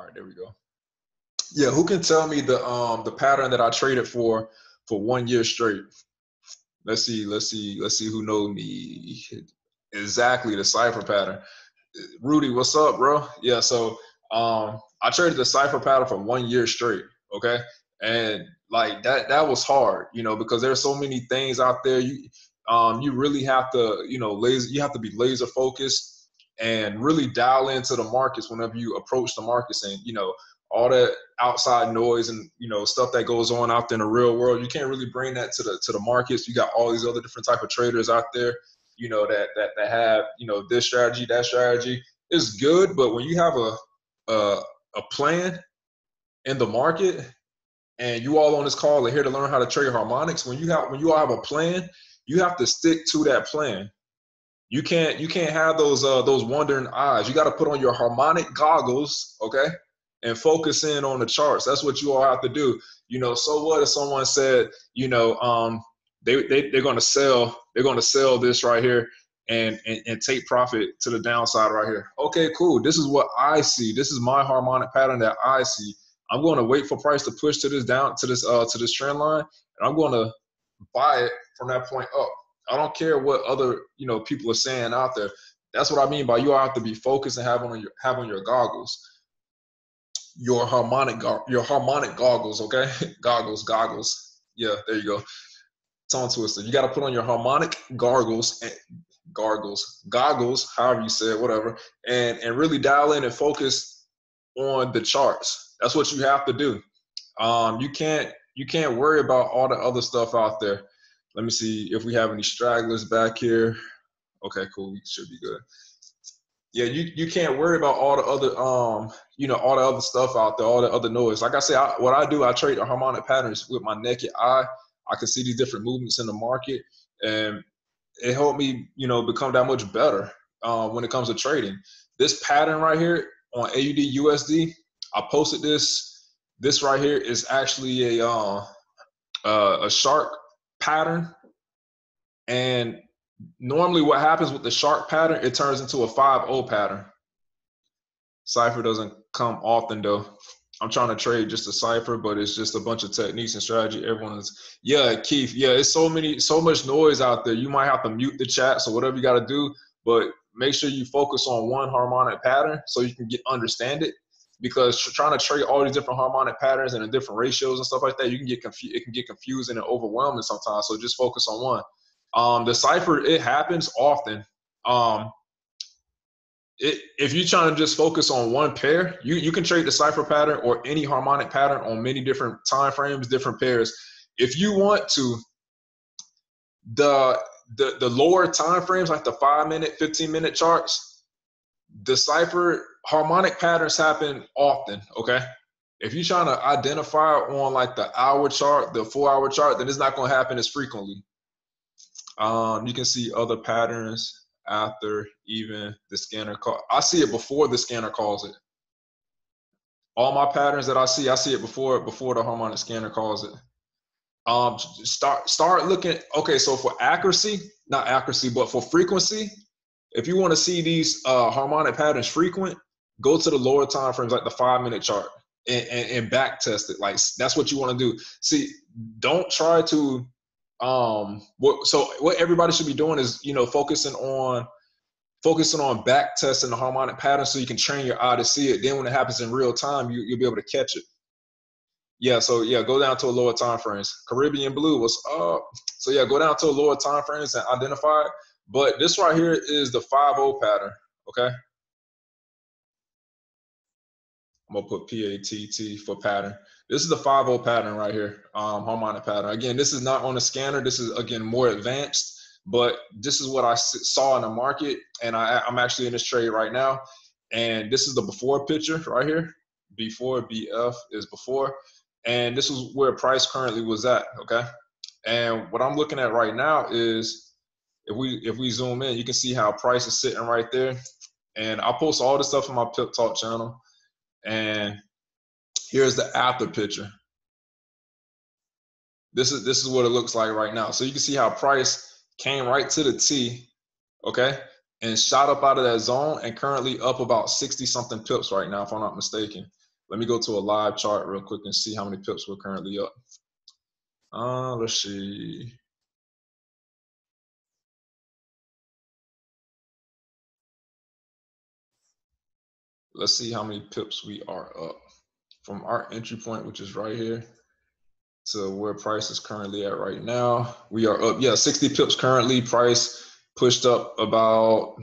All right, there we go. Yeah, who can tell me the pattern that I traded for 1 year straight? Let's see who knows me. Exactly, the cipher pattern. Rudy, what's up, bro? Yeah, so I traded the cipher pattern for 1 year straight, okay? And like that was hard, you know, because there's so many things out there. You really have to, you know, you have to be laser focused and really dial into the markets whenever you approach the markets, and you know, all that outside noise and, you know, stuff that goes on out there in the real world, you can't really bring that to the markets. You got all these other different type of traders out there, you know, that have, you know, this strategy, that strategy is good. But when you have a plan in the market, and you all on this call are here to learn how to trade harmonics, when you all have a plan, you have to stick to that plan. You can't have those wandering eyes. You got to put on your harmonic goggles, okay, and focus in on the charts. That's what you all have to do. You know, so what if someone said, you know, they're going to sell this right here and take profit to the downside right here. Okay, cool. This is what I see. This is my harmonic pattern that I see. I'm going to wait for price to push to this trend line, and I'm going to buy it from that point up. I don't care what other, you know, people are saying out there. That's what I mean by you all have to be focused and have on your goggles, your harmonic goggles, okay? goggles. Yeah, there you go. Tongue twister. You got to put on your harmonic goggles, however you say it, whatever, and really dial in and focus on the charts. That's what you have to do. You can't worry about all the other stuff out there. Let me see if we have any stragglers back here. Okay, cool. We should be good. Yeah, you can't worry about all the other you know, all the other stuff out there, all the other noise. Like I say, what I do, I trade the harmonic patterns with my naked eye. I can see these different movements in the market, and it helped me, you know, become that much better when it comes to trading. This pattern right here on AUD USD, I posted this. This right here is actually a shark pattern, and normally what happens with the shark pattern, it turns into a 5-0 pattern. Cipher doesn't come often though. I'm trying to trade just a cipher, but it's just a bunch of techniques and strategy. Everyone is, yeah, Keith, yeah, it's so much noise out there. You might have to mute the chat, so whatever you got to do, but make sure you focus on one harmonic pattern so you can understand it. Because trying to trade all these different harmonic patterns and the different ratios and stuff like that, you can get it can get confusing and overwhelming sometimes. So just focus on one. The cipher, it happens often. If you're trying to just focus on one pair, you can trade the cipher pattern or any harmonic pattern on many different time frames, different pairs. If you want to, the lower time frames, like the 5-minute, 15-minute charts, the cipher harmonic patterns happen often, okay? If you're trying to identify on like the hour chart, the 4-hour chart, then it's not going to happen as frequently. You can see other patterns after even the scanner call. I see it before the scanner calls it. All my patterns that I see it before the harmonic scanner calls it. Start looking. Okay, so for not accuracy, but for frequency, if you want to see these harmonic patterns frequent, go to the lower time frames, like the 5-minute chart, and back test it. Like that's what you want to do. See, don't try to what everybody should be doing is, you know, focusing on back testing the harmonic pattern so you can train your eye to see it. Then when it happens in real time, you'll be able to catch it. Yeah, so yeah, go down to a lower time frames. Caribbean Blue, what's up? So yeah, go down to a lower time frames and identify it. But this right here is the 5-0 pattern, okay? I'm gonna put PATT for pattern. This is the 5-0 pattern right here, harmonic pattern. Again, this is not on the scanner. This is, again, more advanced, but this is what I saw in the market, and I'm actually in this trade right now. And this is the before picture right here. Before, BF is before. And this is where price currently was at, okay? And what I'm looking at right now is, if we zoom in, you can see how price is sitting right there. And I'll post all this stuff on my Pip Talk channel. And here's the after picture. This is what it looks like right now. So you can see how price came right to the T, okay, and shot up out of that zone, and currently up about 60 something pips right now, if I'm not mistaken. Let me go to a live chart real quick and see how many pips we're currently up. Let's see. Let's see how many pips we are up. From our entry point, which is right here, to where price is currently at right now, we are up, yeah, 60 pips currently. Price pushed up about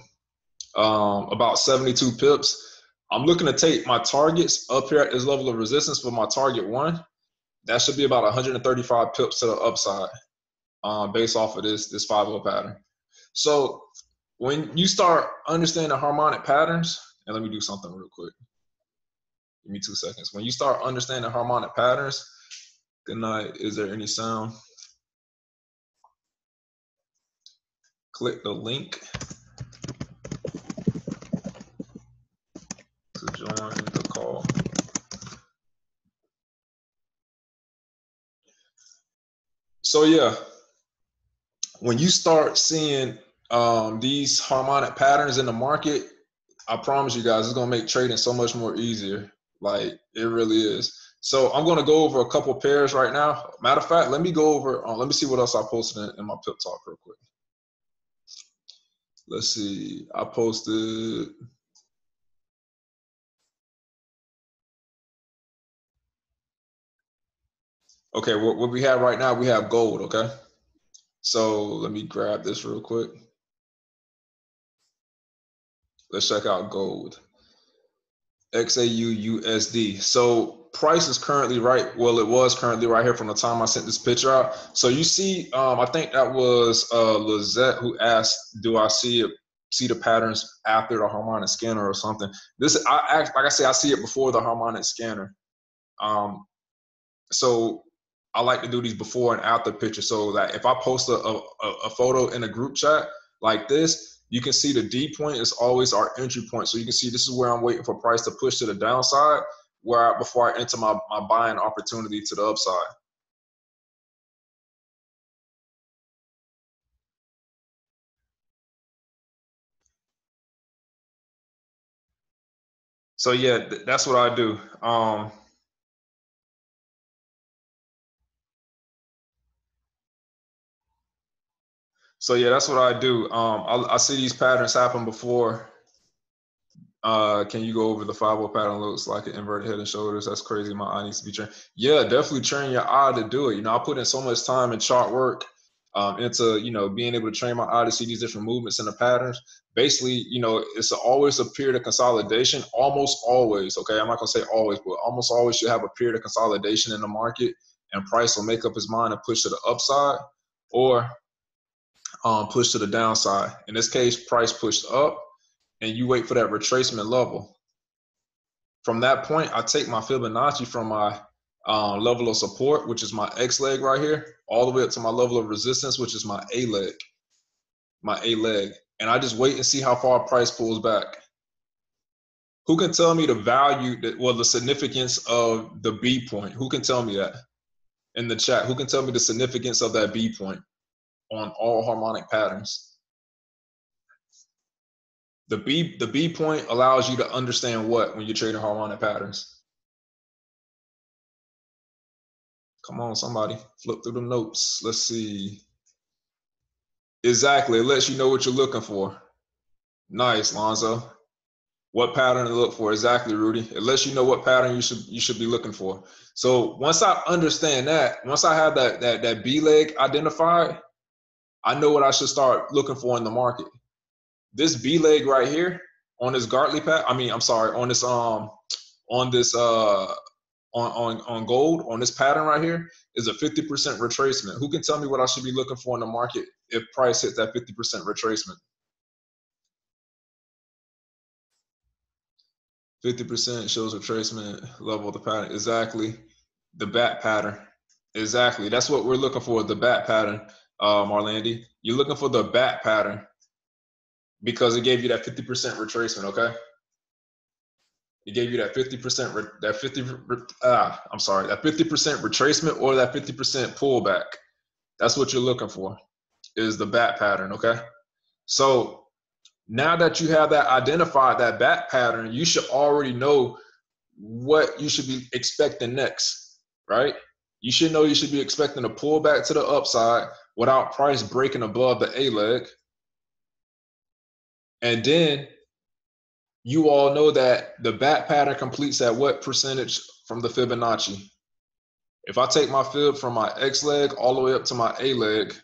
72 pips. I'm looking to take my targets up here at this level of resistance for my target one. That should be about 135 pips to the upside, based off of this 5-0 pattern. So when you start understanding harmonic patterns, and let me do something real quick. Give me 2 seconds. When you start understanding harmonic patterns, good night. Is there any sound? Click the link to join the call. So yeah, when you start seeing these harmonic patterns in the market, I promise you guys, it's gonna make trading so much more easier. Like, it really is. So I'm gonna go over a couple pairs right now. Matter of fact, let me go over, let me see what else I posted in my pip talk real quick. Let's see, I posted, okay, what we have right now, we have gold, okay? So let me grab this real quick. Let's check out gold. XAU USD. So price is currently right. Well, it was currently right here from the time I sent this picture out. So you see, I think that was Lizette who asked, do I see the patterns after the harmonic scanner or something? This, like I say, I see it before the harmonic scanner. So I like to do these before and after pictures, so that if I post a photo in a group chat like this, you can see the D point is always our entry point. So you can see this is where I'm waiting for price to push to the downside, before I enter my buying opportunity to the upside. So yeah, that's what I do. So yeah, that's what I do. I see these patterns happen before. Can you go over the 5-0 pattern? Looks like an inverted head and shoulders. That's crazy. My eye needs to be trained. Yeah, definitely train your eye to do it. You know, I put in so much time and chart work into, you know, being able to train my eye to see these different movements and the patterns. Basically, you know, it's always a period of consolidation. Almost always, okay? I'm not gonna say always, but almost always you have a period of consolidation in the market, and price will make up his mind and push to the upside or push to the downside. In this case, price pushed up, and you wait for that retracement level. From that point, I take my Fibonacci from my level of support, which is my X leg right here, all the way up to my level of resistance, which is my A leg, and I just wait and see how far price pulls back. Who can tell me the value, the significance of the B point? Who can tell me that in the chat? Who can tell me the significance of that B point on all harmonic patterns? The B point allows you to understand what when you're trading harmonic patterns. Come on, somebody, flip through the notes. Let's see. Exactly, it lets you know what you're looking for. Nice, Lonzo. What pattern to look for? Exactly, Rudy. It lets you know what pattern you should be looking for. So once I understand that, once I have that B leg identified, I know what I should start looking for in the market. This B leg right here on this Gartley pattern. I mean, I'm sorry, on this on gold, on this pattern right here, is a 50% retracement. Who can tell me what I should be looking for in the market if price hits that 50% retracement? 50% shows retracement level of the pattern. Exactly. The bat pattern. Exactly. That's what we're looking for, the bat pattern, Marlandi. You're looking for the bat pattern because it gave you that 50% retracement, okay? It gave you that 50%, that 50% retracement or that 50% pullback. That's what you're looking for, is the bat pattern, okay? So now that you have that identified, that bat pattern, you should already know what you should be expecting next, right? You should know you should be expecting a pullback to the upside without price breaking above the A leg. And then you all know that the bat pattern completes at what percentage from the Fibonacci? If I take my fib from my X leg all the way up to my A leg,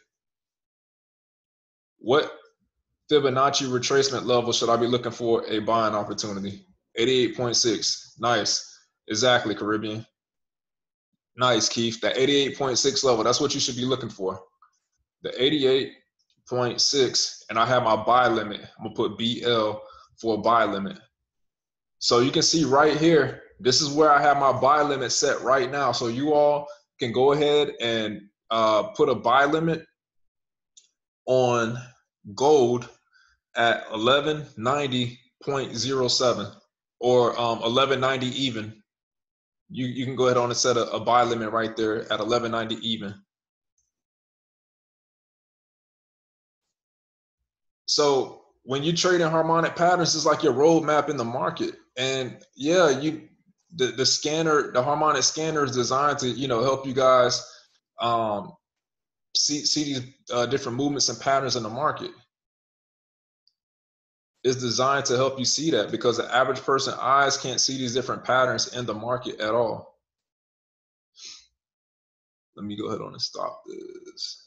what Fibonacci retracement level should I be looking for a buying opportunity? 88.6. Nice. Exactly, Caribbean. Nice, Keith. That 88.6 level, that's what you should be looking for. The 88.6, and I have my buy limit. I'm going to put BL for a buy limit. So you can see right here, this is where I have my buy limit set right now. So you all can go ahead and put a buy limit on gold at 1190.07 or 1190 even. You can go ahead on and set a buy limit right there at 1190 even. So when you trade in harmonic patterns, it's like your roadmap in the market. And yeah, the scanner, the harmonic scanner is designed to, you know, help you guys see these different movements and patterns in the market. It's designed to help you see that, because the average person eyes can't see these different patterns in the market at all. Let me go ahead on and stop this.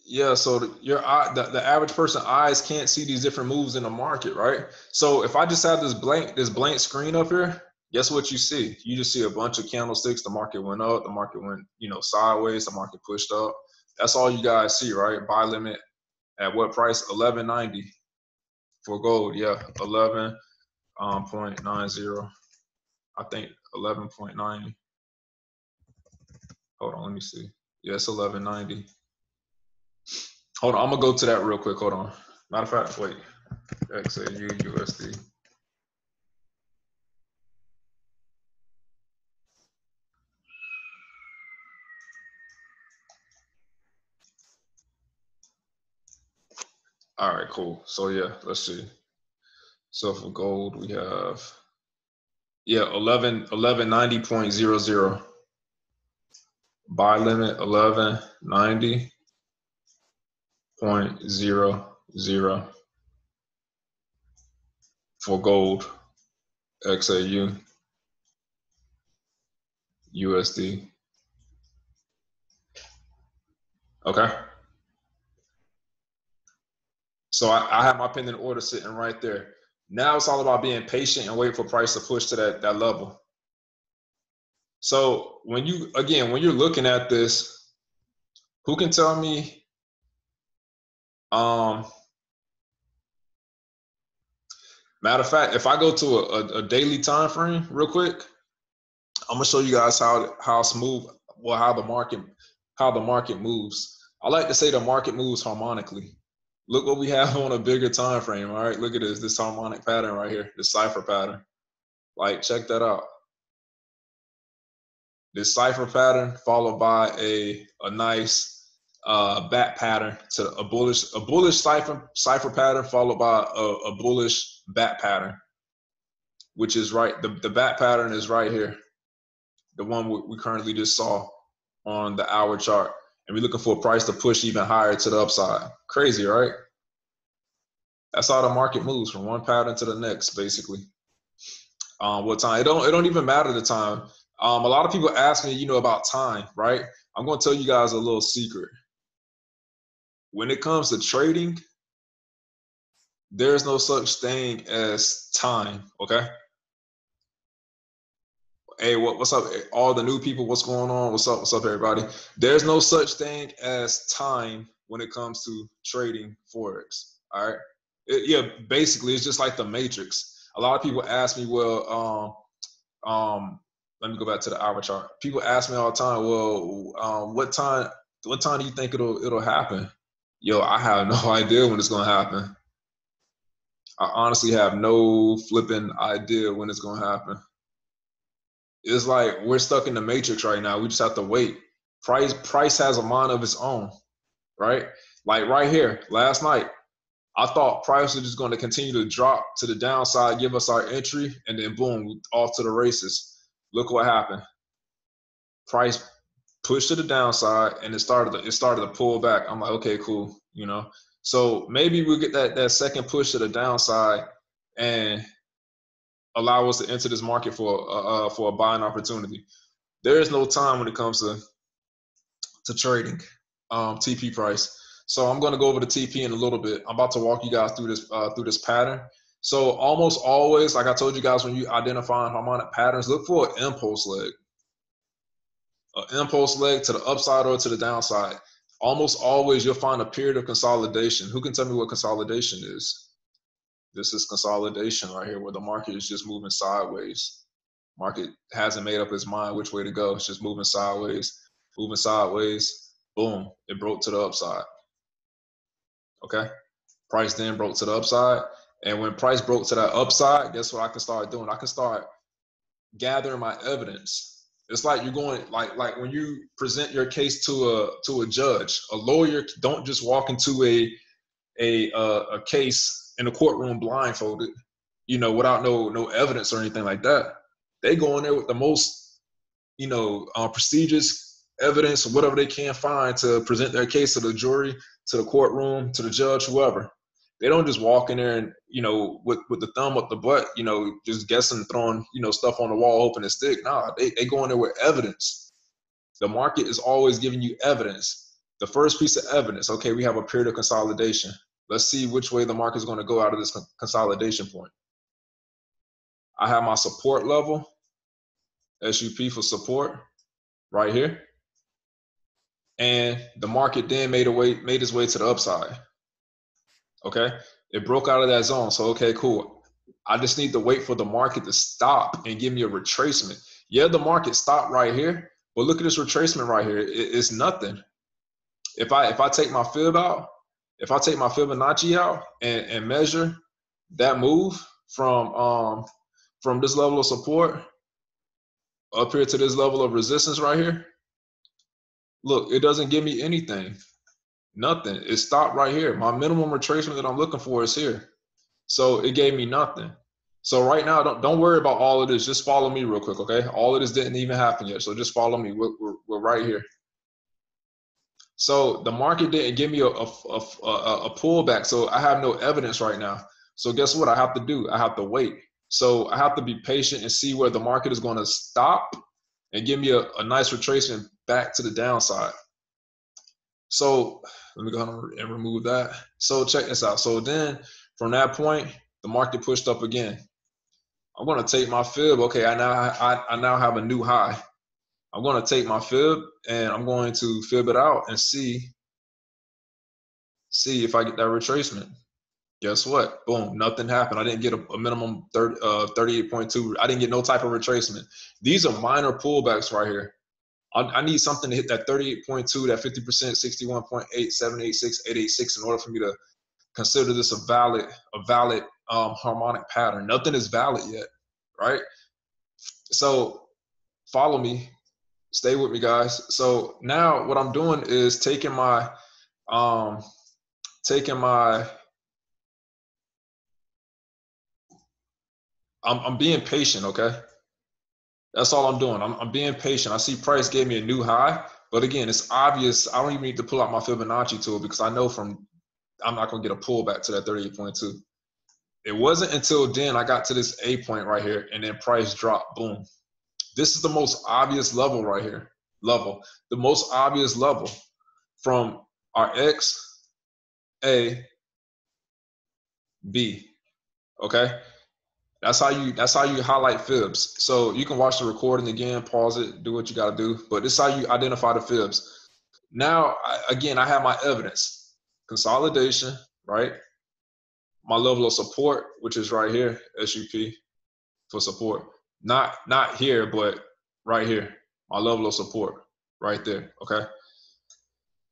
Yeah, so the average person eyes can't see these different moves in the market, right? So if I just have this blank screen up here, guess what you see? You just see a bunch of candlesticks. The market went up, the market went, you know, sideways, the market pushed up. That's all you guys see, right? Buy limit at what price? 1190 for gold. Yeah, 11.90. I think 11.90. Hold on, let me see. Yeah, it's 1190. Hold on, I'm gonna go to that real quick. Hold on. Matter of fact, wait. XAU USD. All right, cool. So yeah, let's see. So for gold, we have 1190.00. Buy limit 1190.00 for gold, XAU, USD. Okay. So I have my pending order sitting right there. Now it's all about being patient and wait for price to push to that level. So when you're looking at this, who can tell me, matter of fact, if I go to a daily time frame real quick, I'm gonna show you guys how smooth, well, how the market moves. I like to say the market moves harmonically. Look what we have on a bigger time frame. All right, look at this harmonic pattern right here, this cipher pattern. Like, check that out. This cipher pattern followed by a nice bat pattern to a bullish cipher pattern followed by a bullish bat pattern, which is right. The bat pattern is right here, the one we currently just saw on the hour chart, and we're looking for a price to push even higher to the upside. Crazy, right? That's how the market moves from one pattern to the next, basically. What time? It don't even matter the time. A lot of people ask me, you know, about time, right? I'm going to tell you guys a little secret. When it comes to trading, there's no such thing as time, okay? Hey, what's up? All the new people, what's going on? What's up, everybody? There's no such thing as time when it comes to trading Forex, all right? Yeah, basically, it's just like the Matrix. A lot of people ask me, well, let me go back to the hour chart. People ask me all the time, well, what time do you think it'll happen? Yo, I have no idea when it's gonna happen. I honestly have no flipping idea when it's gonna happen. It's like we're stuck in the Matrix right now. We just have to wait. Price has a mind of its own, right? Like right here, last night, I thought price was just going to continue to drop to the downside, give us our entry, and then boom, off to the races. Look what happened. Price pushed to the downside, and it started to pull back. I'm like, okay, cool, you know. So maybe we'll get that second push to the downside and allow us to enter this market for a buying opportunity. There is no time when it comes to trading TP price. So I'm going to go over the TP in a little bit. I'm about to walk you guys through this pattern. So almost always, like I told you guys, when you identify harmonic patterns, look for an impulse leg. An impulse leg to the upside or to the downside. Almost always you'll find a period of consolidation. Who can tell me what consolidation is? This is consolidation right here, where the market is just moving sideways. Market hasn't made up its mind which way to go. It's just moving sideways, boom, it broke to the upside. Okay, price then broke to the upside, and when price broke to that upside, guess what I can start doing? I can start gathering my evidence. It's like you're going like when you present your case to a judge. A lawyer don't just walk into a case in the courtroom blindfolded, you know, without no evidence or anything like that. They go in there with the most, you know, prestigious evidence or whatever they can find to present their case to the jury, to the courtroom, to the judge, whoever. They don't just walk in there and, you know, with the thumb up the butt, you know, just guessing, throwing, you know, stuff on the wall, hoping to stick. Nah, they go in there with evidence. The market is always giving you evidence. The first piece of evidence, okay, we have a period of consolidation. Let's see which way the market is going to go out of this consolidation point. I have my support level, SUP for support, right here. And the market then made its way to the upside. Okay, it broke out of that zone. So okay, cool. I just need to wait for the market to stop and give me a retracement. Yeah, the market stopped right here, but look at this retracement right here. It's nothing. If I take my fib out, if I take my Fibonacci out and measure that move from this level of support up here to this level of resistance right here, look, it doesn't give me anything. Nothing. It stopped right here. My minimum retracement that I'm looking for is here. So it gave me nothing. So right now, don't worry about all of this. Just follow me real quick, okay? All of this didn't even happen yet. So just follow me. We're right here. So the market didn't give me a pullback. So I have no evidence right now. So guess what I have to do? I have to wait. So I have to be patient and see where the market is going to stop and give me a nice retracement back to the downside. So let me go ahead and remove that. So check this out. So then from that point, the market pushed up again. I'm going to take my fib. Okay, I now have a new high. I'm going to take my fib and I'm going to fib it out and see if I get that retracement. Guess what? Boom, nothing happened. I didn't get a minimum 38.2. I didn't get no type of retracement. These are minor pullbacks right here. I need something to hit that 38.2, that 50%, 61.8, 786, 886 in order for me to consider this a valid harmonic pattern. Nothing is valid yet, right? So follow me, stay with me, guys. So now what I'm doing is taking my I'm being patient, okay? That's all I'm doing. I'm being patient. I see price gave me a new high, but again, it's obvious. I don't even need to pull out my Fibonacci tool because I know I'm not going to get a pullback to that 38.2. It wasn't until then I got to this A point right here, and then price dropped. Boom. This is the most obvious level right here. The most obvious level from our X, A, B. Okay. That's how you highlight fibs. So you can watch the recording again, pause it, do what you got to do. But this is how you identify the fibs. Now, again, I have my evidence. Consolidation, right? My level of support, which is right here, SUP for support. Not here, but right here. My level of support, right there, okay?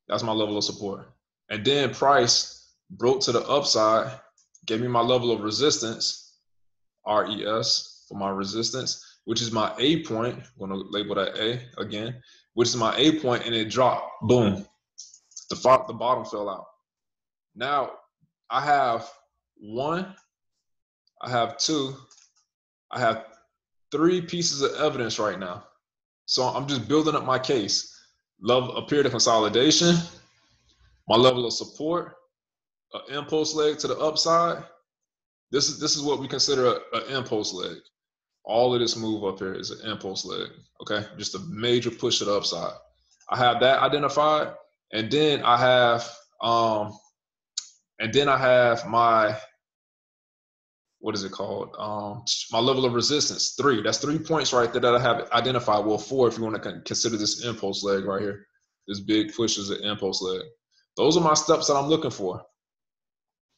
That's my level of support. And then price broke to the upside, gave me my level of resistance, RES for my resistance, which is my A point. I'm going to label that A again, which is my A point, and it dropped. Boom. The bottom fell out. Now, I have 1, I have 2, I have 3 pieces of evidence right now. So I'm just building up my case. A period of consolidation, my level of support, an impulse leg to the upside. This is what we consider an impulse leg. All of this move up here is an impulse leg. Okay, just a major push to the upside. I have that identified, and then I have my, what is it called? My level of resistance, 3. That's 3 points right there that I have identified. Well, 4 if you want to consider this impulse leg right here. This big push is an impulse leg. Those are my steps that I'm looking for.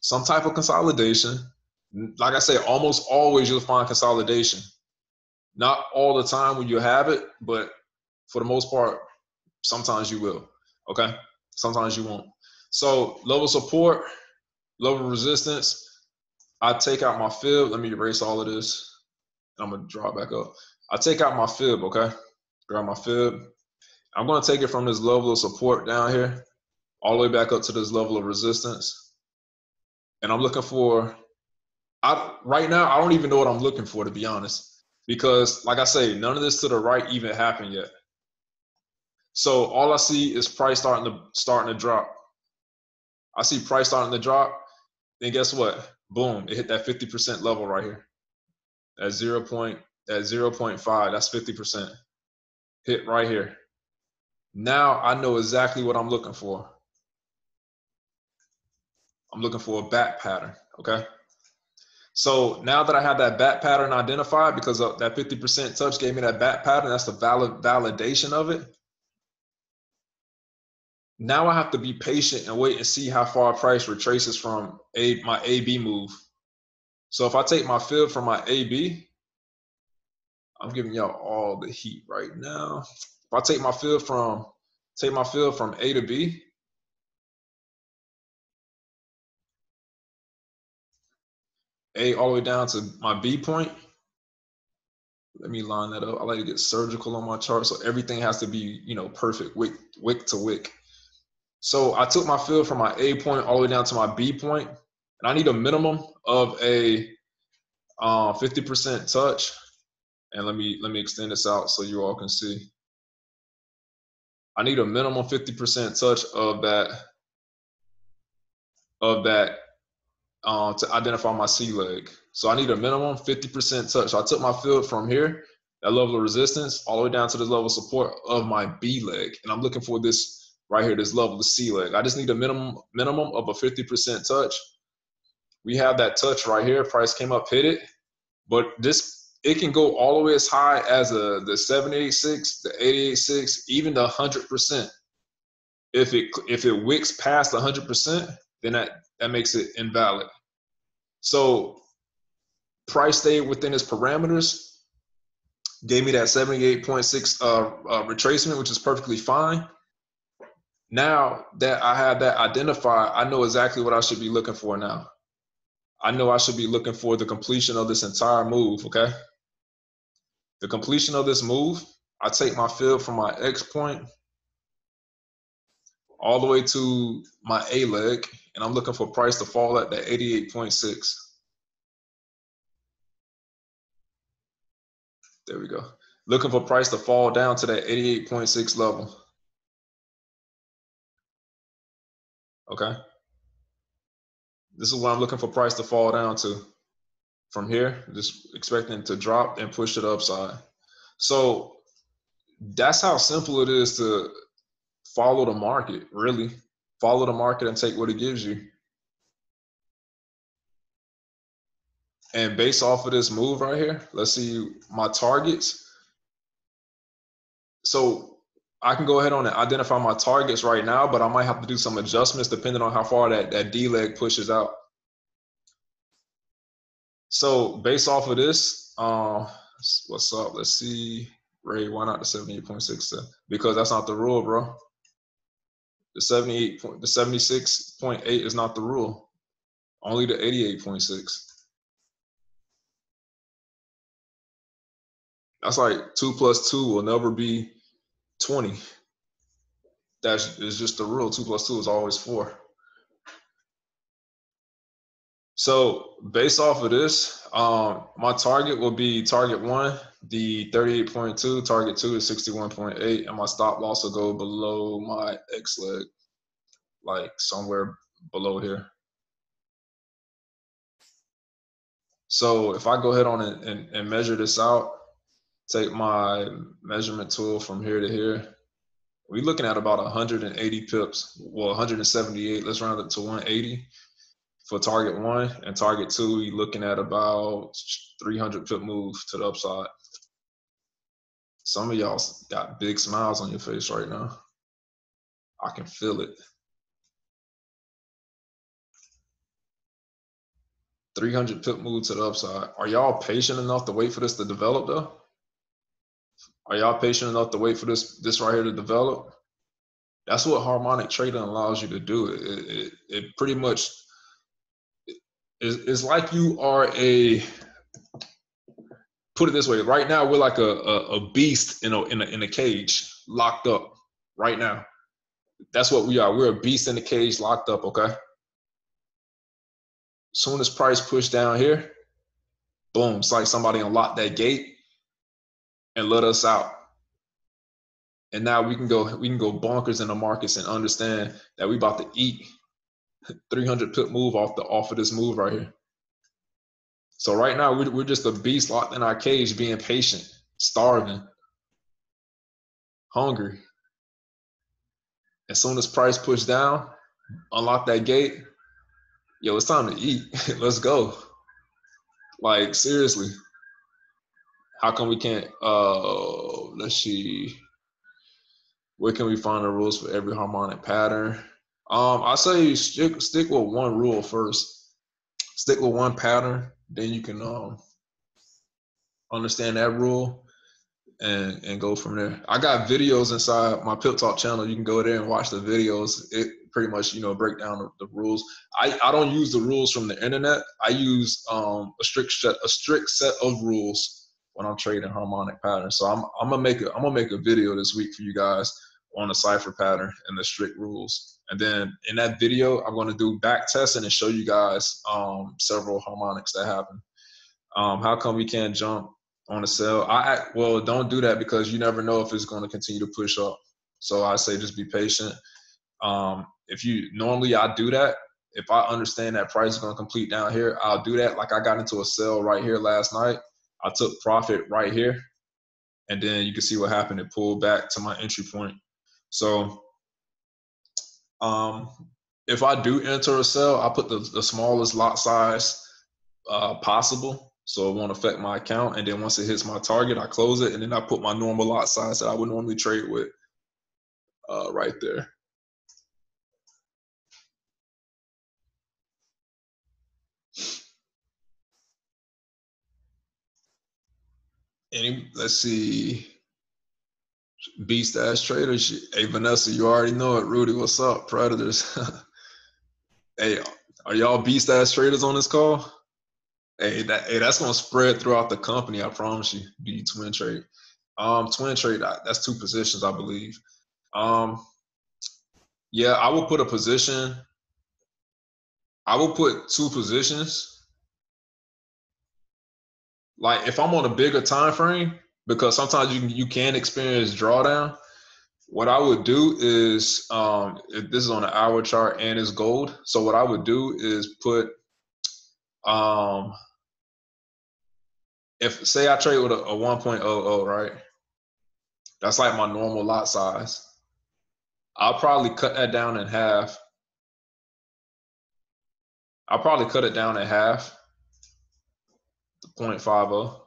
Some type of consolidation. Like I say, almost always you'll find consolidation. Not all the time when you have it, but for the most part, sometimes you will. Okay? Sometimes you won't. So level of support, level of resistance. I take out my fib. Let me erase all of this. I'm going to draw it back up. I take out my fib, okay? Grab my fib. I'm going to take it from this level of support down here all the way back up to this level of resistance. And I'm looking for, right now, I don't even know what I'm looking for, to be honest. Because, like I say, none of this to the right even happened yet. So all I see is price starting to drop. I see price starting to drop. Then guess what? Boom, it hit that 50% level right here. At 0.5, that's 50%. Hit right here. Now I know exactly what I'm looking for. I'm looking for a back pattern, okay? So now that I have that back pattern identified, because of that 50% touch gave me that back pattern, that's the validation of it. Now I have to be patient and wait and see how far price retraces from my AB move. So if I take my fib from my AB, I'm giving y'all all the heat right now. If I take my fib from A to B, A all the way down to my B point. Let me line that up. I like to get surgical on my chart, so everything has to be, perfect, wick to wick. So I took my fib from my A point all the way down to my B point, and I need a minimum of a 50% touch. And let me extend this out so you all can see. I need a minimum 50% touch of that to identify my C leg. So I need a minimum 50% touch. So I took my fib from here, that level of resistance, all the way down to the level of support of my B leg. And I'm looking for this right here, this level of C leg. I just need a minimum of a 50% touch. We have that touch right here. Price came up, hit it. But it can go all the way as high as the 786, the 886, even the 100%. If it wicks past 100%, then that makes it invalid. So price stayed within its parameters, gave me that 78.6 retracement, which is perfectly fine. Now that I have that identified, I know exactly what I should be looking for now. I know I should be looking for the completion of this entire move, okay? The completion of this move, I take my fib from my X point all the way to my A leg, and I'm looking for price to fall at that 88.6. There we go. Looking for price to fall down to that 88.6 level. Okay. This is what I'm looking for price to fall down to. From here, just expecting it to drop and push to the upside. So that's how simple it is to follow the market, really. Follow the market and take what it gives you. And based off of this move right here, let's see my targets. So I can go ahead on and identify my targets right now, but I might have to do some adjustments depending on how far that D leg pushes out. So based off of this, what's up? Let's see. Ray, why not the 78.6? Because that's not the rule, bro. The 76.8 is not the rule. Only the 88.6. That's like 2 plus 2 will never be 20. That is just the rule. 2 plus 2 is always 4. So based off of this, my target will be target 1, the 38.2, target 2 is 61.8, and my stop loss will go below my X leg, like somewhere below here. So if I go ahead on and measure this out, take my measurement tool from here to here, we're looking at about 180 pips, well 178, let's round it to 180 for target 1, and target 2 we're looking at about 300 pip move to the upside. Some of y'all got big smiles on your face right now. I can feel it. 300 pip move to the upside. Are y'all patient enough to wait for this to develop though? Are y'all patient enough to wait for this right here to develop? That's what harmonic trading allows you to do. It pretty much is like you are a, put it this way, right now we're like a beast in a cage, locked up right now. That's what we are. We're a beast in the cage, locked up, okay? Soon as price push down here, boom, it's like somebody unlocked that gate and let us out. And now we can go bonkers in the markets and understand that we about to eat 300 pip move off of this move right here. So right now we're just a beast locked in our cage, being patient, starving, hungry. As soon as price push down, unlock that gate, yo, it's time to eat. Let's go. Like seriously. How come we can't let's see, where can we find the rules for every harmonic pattern? I say stick with one rule first. Stick with one pattern, then you can understand that rule and go from there. I got videos inside my Pip Talk channel. You can go there and watch the videos. It pretty much, break down the rules. I don't use the rules from the internet. I use a strict set of rules when I'm trading harmonic patterns. So I'm gonna make a video this week for you guys on the cipher pattern and the strict rules. And then in that video, I'm gonna do back testing and show you guys several harmonics that happen. How come we can't jump on a sell? Well, don't do that because you never know if it's going to continue to push up. So I say just be patient. Normally I do that. If I understand that price is going to complete down here, I'll do that. Like I got into a sell right here last night. I took profit right here, and then you can see what happened. It pulled back to my entry point. So if I do enter a sell, I put the smallest lot size possible, so it won't affect my account. And then once it hits my target, I close it, and then I put my normal lot size that I would normally trade with right there. Let's see, beast ass traders. Hey Vanessa, you already know it. Rudy, what's up, Predators? Hey, are y'all beast ass traders on this call? Hey, that's gonna spread throughout the company. I promise you. Do you twin trade? Twin trade. That's 2 positions, I believe. Yeah, I will put a position. I will put 2 positions. Like if I'm on a bigger time frame, because sometimes you can experience drawdown. What I would do is, if this is on an hour chart and it's gold, so what I would do is put, if say I trade with a 1.00, right? That's like my normal lot size. I'll probably cut that down in half. I'll probably cut it down in half, to 0.50,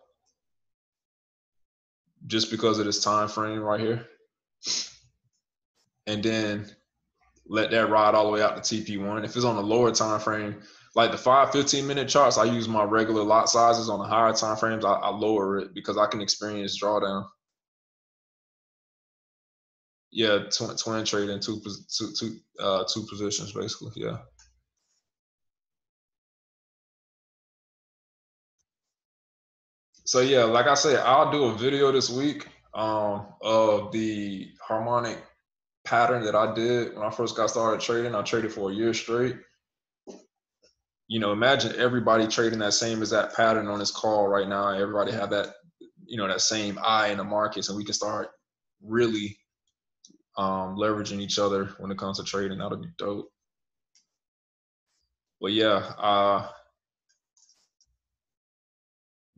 just because of this time frame right here. And then let that ride all the way out to TP1. If it's on a lower time frame, like the 5-15 minute charts, I use my regular lot sizes. On the higher time frames, I lower it because I can experience drawdown. Yeah, twin trade in two positions basically. Yeah. So yeah, like I said, I'll do a video this week of the harmonic pattern that I did when I first got started trading. I traded for a year straight. you know, imagine everybody trading that same exact pattern on this call right now. Everybody have that, you know, that same eye in the markets, and we can start really leveraging each other when it comes to trading. That'll be dope. But yeah,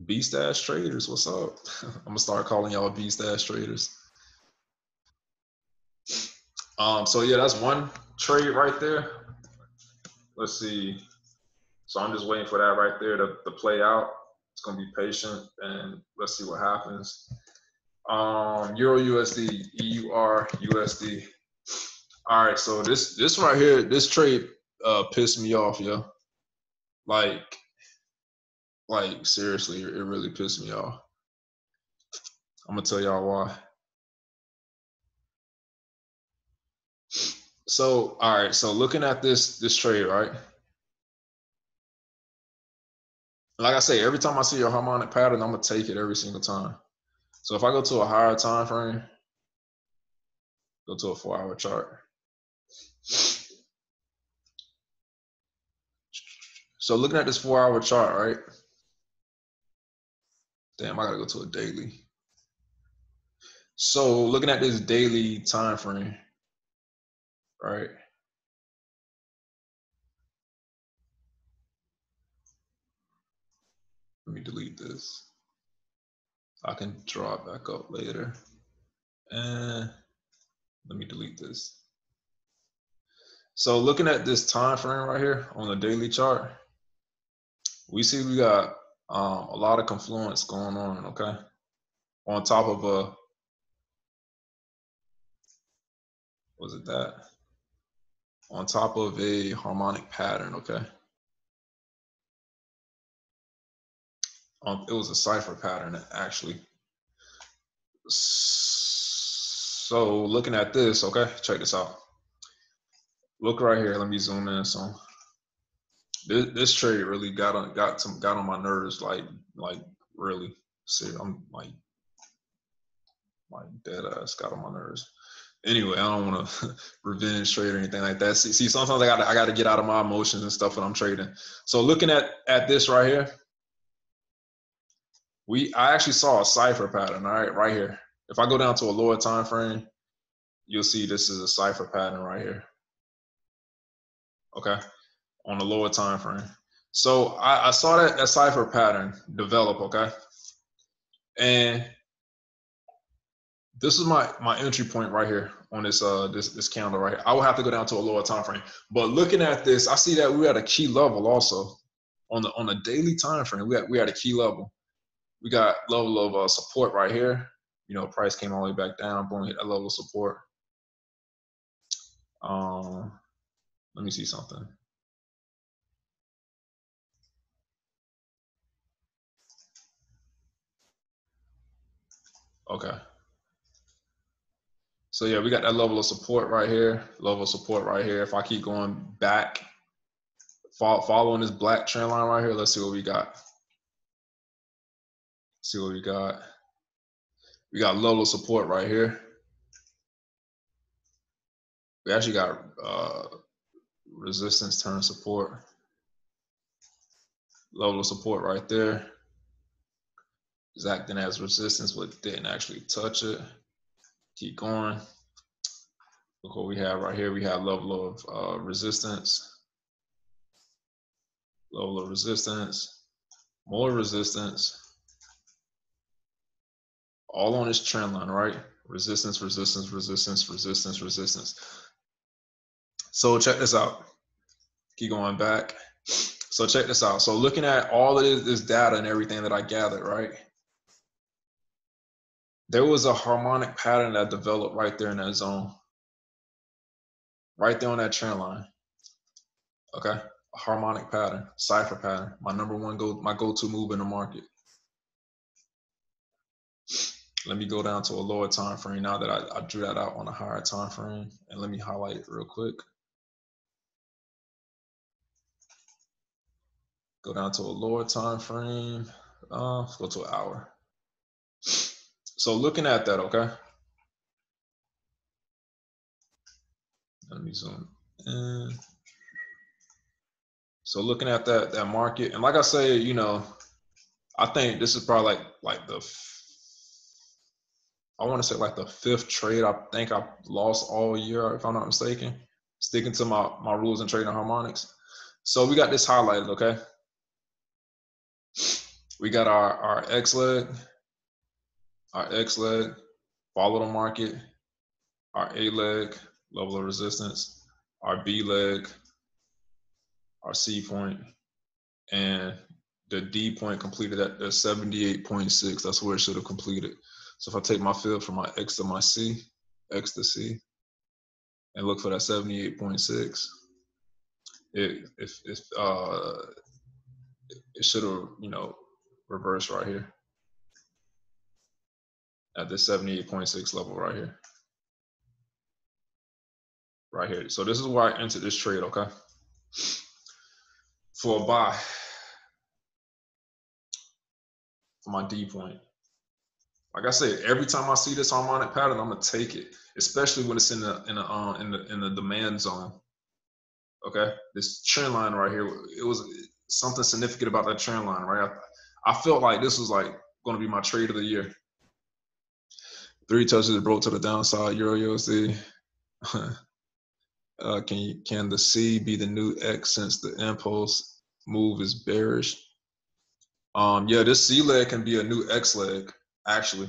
B-Stash traders, what's up? I'm gonna start calling y'all B-Stash traders. So yeah, that's one trade right there. Let's see. So I'm just waiting for that right there to play out. It's gonna be patient, and let's see what happens. Euro USD, EUR USD. All right, so this right here, this trade pissed me off, yo. Like seriously, it really pissed me off. I'm gonna tell y'all why. So all right, so looking at this trade, right? Like I say, every time I see a harmonic pattern, I'm gonna take it every single time. So if I go to a higher time frame, go to a 4-hour chart. So looking at this 4-hour chart, right? Damn, I gotta go to a daily. So looking at this daily time frame, right? Let me delete this. I can draw it back up later. And let me delete this. So looking at this time frame right here on the daily chart, we see we got a lot of confluence going on, okay? On top of a, was it that? On top of a harmonic pattern, okay? It was a cipher pattern, actually. So looking at this, okay, check this out. Look right here. Let me zoom in. So this trade really got on my nerves, like really. See, I'm like dead ass got on my nerves. Anyway, I don't want to revenge trade or anything like that. See, sometimes I gotta get out of my emotions and stuff when I'm trading. So looking at this right here, I actually saw a cipher pattern. All right here. If I go down to a lower time frame, you'll see this is a cipher pattern right here. Okay, on the lower time frame. So I saw that cipher pattern develop. Okay, and this is my entry point right here on this this candle right here. I will have to go down to a lower time frame. But looking at this, I see that we had a key level also on the daily time frame. We had a key level. We got level of support right here. You know, price came all the way back down, boom, hit that level of support. Let me see something. Okay. So yeah, we got that level of support right here, level of support right here. If I keep going back, following this black trend line right here, let's see what we got. See what we got. We got level of support right here. We actually got resistance turn support. Level of support right there. It's acting as resistance, but didn't actually touch it. Keep going. Look what we have right here. We have level of resistance. Level of resistance. More resistance. All on this trend line, right? Resistance, resistance, resistance, resistance, resistance. So check this out. Keep going back. So check this out. So looking at all of this data and everything that I gathered, right? There was a harmonic pattern that developed right there in that zone. Right there on that trend line. Okay? A harmonic pattern, cipher pattern. My number one go-to move in the market. Let me go down to a lower time frame now that I drew that out on a higher time frame. And let me highlight it real quick. Go down to a lower time frame. Let's go to an hour. So looking at that, okay? Let me zoom in. So looking at that market, and like I say, you know, I think this is probably like the, I want to say like the 5th trade I think I lost all year, if I'm not mistaken, sticking to my rules and trading harmonics. So we got this highlighted, okay? We got our X leg, follow the market, our A leg, level of resistance, our B leg, our C point, and the D point completed at the 78.6. That's where it should have completed. So if I take my field from my X to my C, X to C, and look for that 78.6, it should have, you know, reversed right here at the 78.6 level right here. Right here. So this is where I entered this trade, okay? For a buy for my D point. Like I said, every time I see this harmonic pattern, I'm gonna take it, especially when it's in the demand zone. Okay, this trend line right here, it was something significant about that trend line, right? I felt like this was like going to be my trade of the year. 3 touches broke to the downside, Euro USD. Can the C be the new X since the impulse move is bearish? Yeah, this C leg can be a new X leg actually,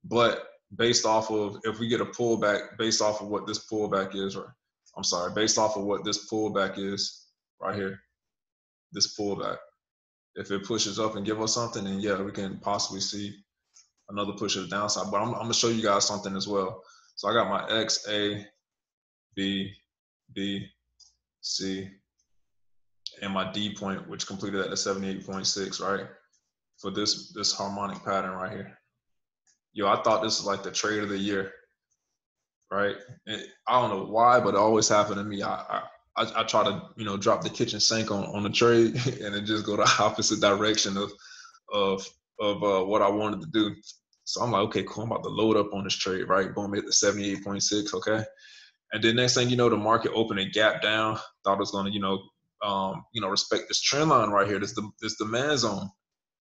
but based off of, if we get a pullback based off of what this pullback is, or I'm sorry, based off of what this pullback is right here, this pullback, if it pushes up and give us something, then yeah, we can possibly see another push to the downside. But I'm gonna show you guys something as well. So I got my X, A, B, B, C, and my D point, which completed at the 78.6, right? For this harmonic pattern right here. Yo, I thought this was like the trade of the year, right? And I don't know why, but it always happened to me. I try to, you know, drop the kitchen sink on the trade and then just go the opposite direction of what I wanted to do. So I'm like, okay, cool. I'm about to load up on this trade, right? Boom, hit the 78.6, okay. And then next thing you know, the market opened a gap down. Thought it was going to, respect this trend line right here. This demand zone.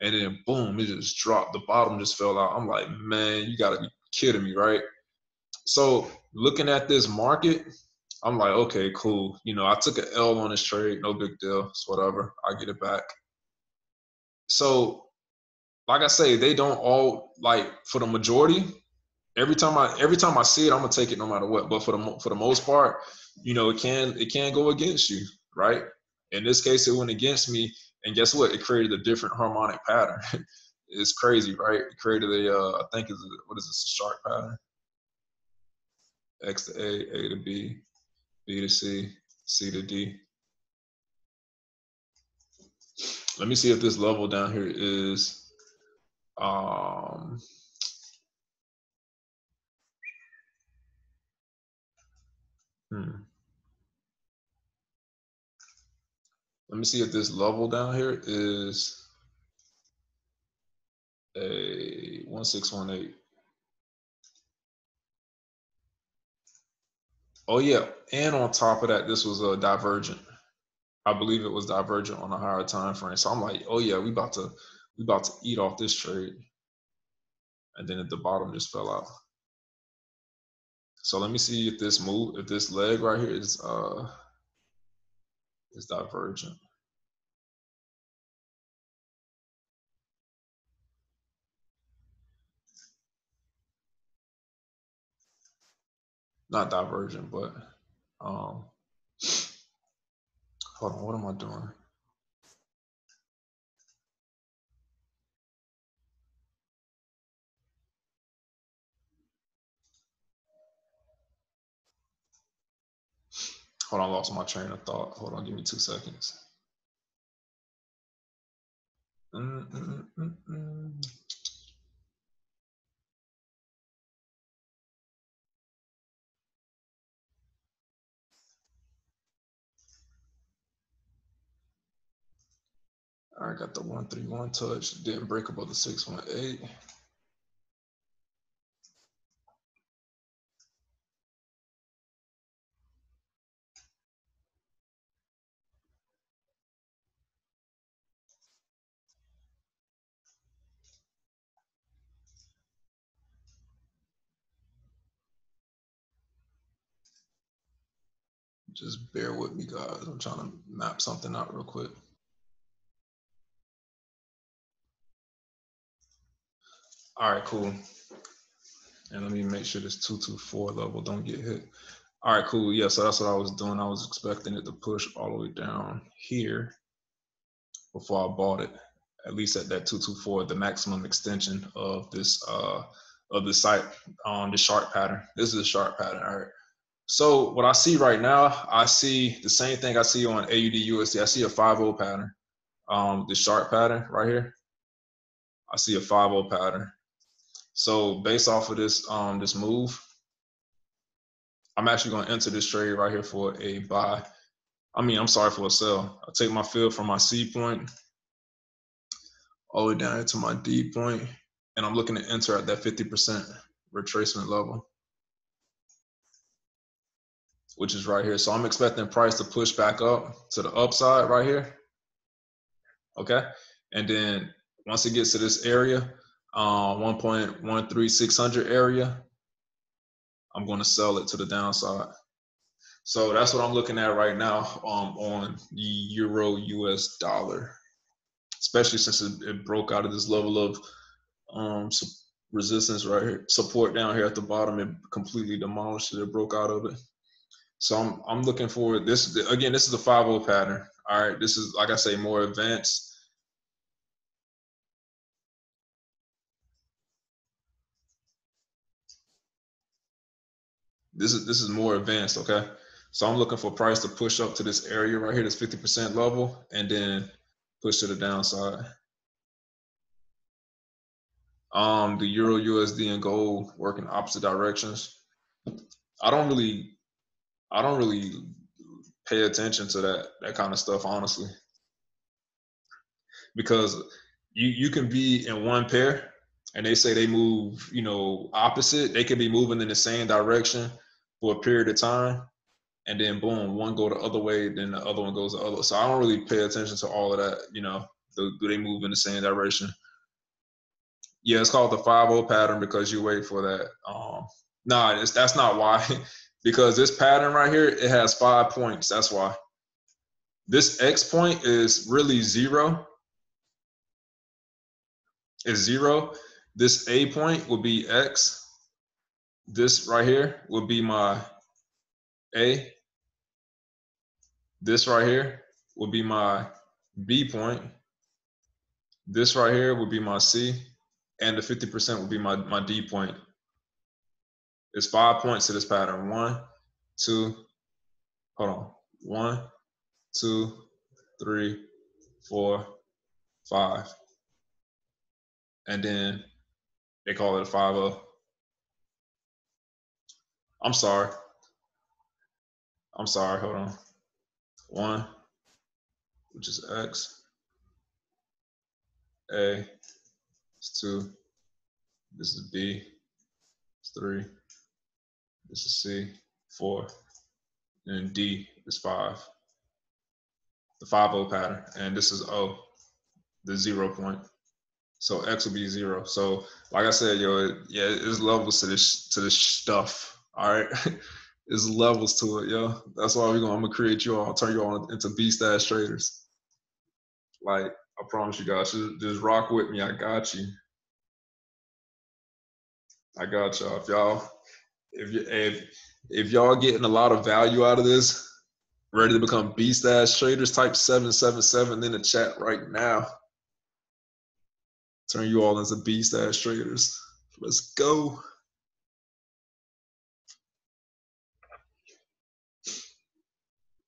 And then boom, it just dropped. The bottom just fell out. I'm like, man, you gotta be kidding me, right? So looking at this market, I'm like, okay, cool. You know, I took an L on this trade, no big deal. It's whatever. I get it back. So, like I say, they don't all, like, for the majority. Every time I see it, I'm gonna take it no matter what. But for the most part, you know, it can go against you, right? In this case, it went against me, and guess what? It created a different harmonic pattern. It's crazy, right? It created I think what is this? A shark pattern? X to A to B, B to C, C to D. Let me see if this level down here is let me see if this level down here is a 1618. Oh yeah, and on top of that, this was a divergent. I believe it was divergent on a higher time frame. So I'm like, oh yeah, we about to eat off this trade. And then at the bottom just fell out. So let me see if this leg right here is divergent. Not divergent, but hold on, what am I doing? Hold on, I lost my train of thought. Hold on, give me 2 seconds. I got the 131 touch, didn't break above the 618. Just bear with me, guys. I'm trying to map something out real quick. All right, cool. And let me make sure this 224 level don't get hit. All right, cool. Yeah, so that's what I was doing. I was expecting it to push all the way down here before I bought it, at least at that 224, the maximum extension of this site on the sharp pattern. This is a sharp pattern. All right. So what I see right now, I see the same thing I see on AUD USD. I see a 5-0 pattern. The sharp pattern right here. I see a 5-0 pattern. So based off of this this move, I'm actually going to enter this trade right here for a buy. I'm sorry, for a sell. I'll take my fill from my C point all the way down to my D point, and I'm looking to enter at that 50% retracement level, which is right here. So I'm expecting price to push back up to the upside right here. Okay. And then once it gets to this area, 1.13600 area, I'm going to sell it to the downside. So that's what I'm looking at right now on the Euro US dollar, especially since it broke out of this level of resistance right here, support down here at the bottom. It completely demolished it. It broke out of it. So I'm looking for this again. This is a 5-0 pattern. All right, this is, like I say, more advanced. This is more advanced. Okay, so I'm looking for price to push up to this area right here, this 50% level, and then push to the downside. The Euro USD and gold work in opposite directions. I don't really pay attention to that kind of stuff, honestly, because you can be in one pair and they say they move, opposite. They could be moving in the same direction for a period of time, and then boom, one go the other way, then the other one goes the other. So I don't really pay attention to all of that. Do they move in the same direction? Yeah, it's called the 5-0 pattern because you wait for that. That's not why. Because this pattern right here, it has 5 points. That's why. This X point is really 0. It's 0. This A point will be X. This right here will be my A. This right here will be my B point. This right here will be my C. And the 50% will be my D point. It's 5 points to this pattern. 1, 2, hold on. 1, 2, 3, 4, 5. And then they call it a 5-0. I'm sorry. Hold on. 1, which is X. A is 2. This is B. It's 3. This is C. 4. And D is 5. The 5-0 pattern. And this is O, the 0 point. So X will be 0. So like I said, there's levels to this stuff. All right. There's levels to it, yo. That's why I'm gonna create you all, I'll turn you all into beast ass traders. Like, I promise you guys, just rock with me. I got you. I got y'all. If y'all getting a lot of value out of this, ready to become beast ass traders, type 777 in the chat right now. Turn you all into beast ass traders. Let's go.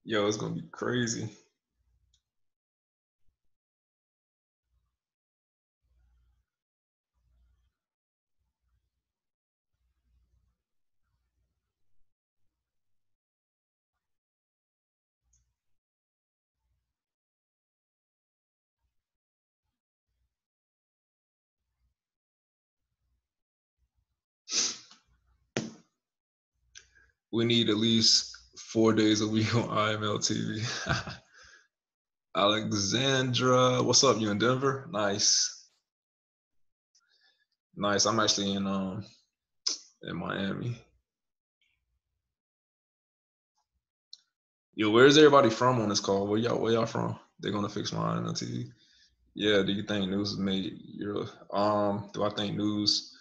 Yo, it's gonna be crazy. We need at least 4 days a week on iML TV. Alexandra, what's up? You in Denver? Nice. Nice. I'm actually in Miami. Yo, where's everybody from on this call? Where y'all from? They're gonna fix mine on TV. Yeah, do you think news made Euro? Do I think news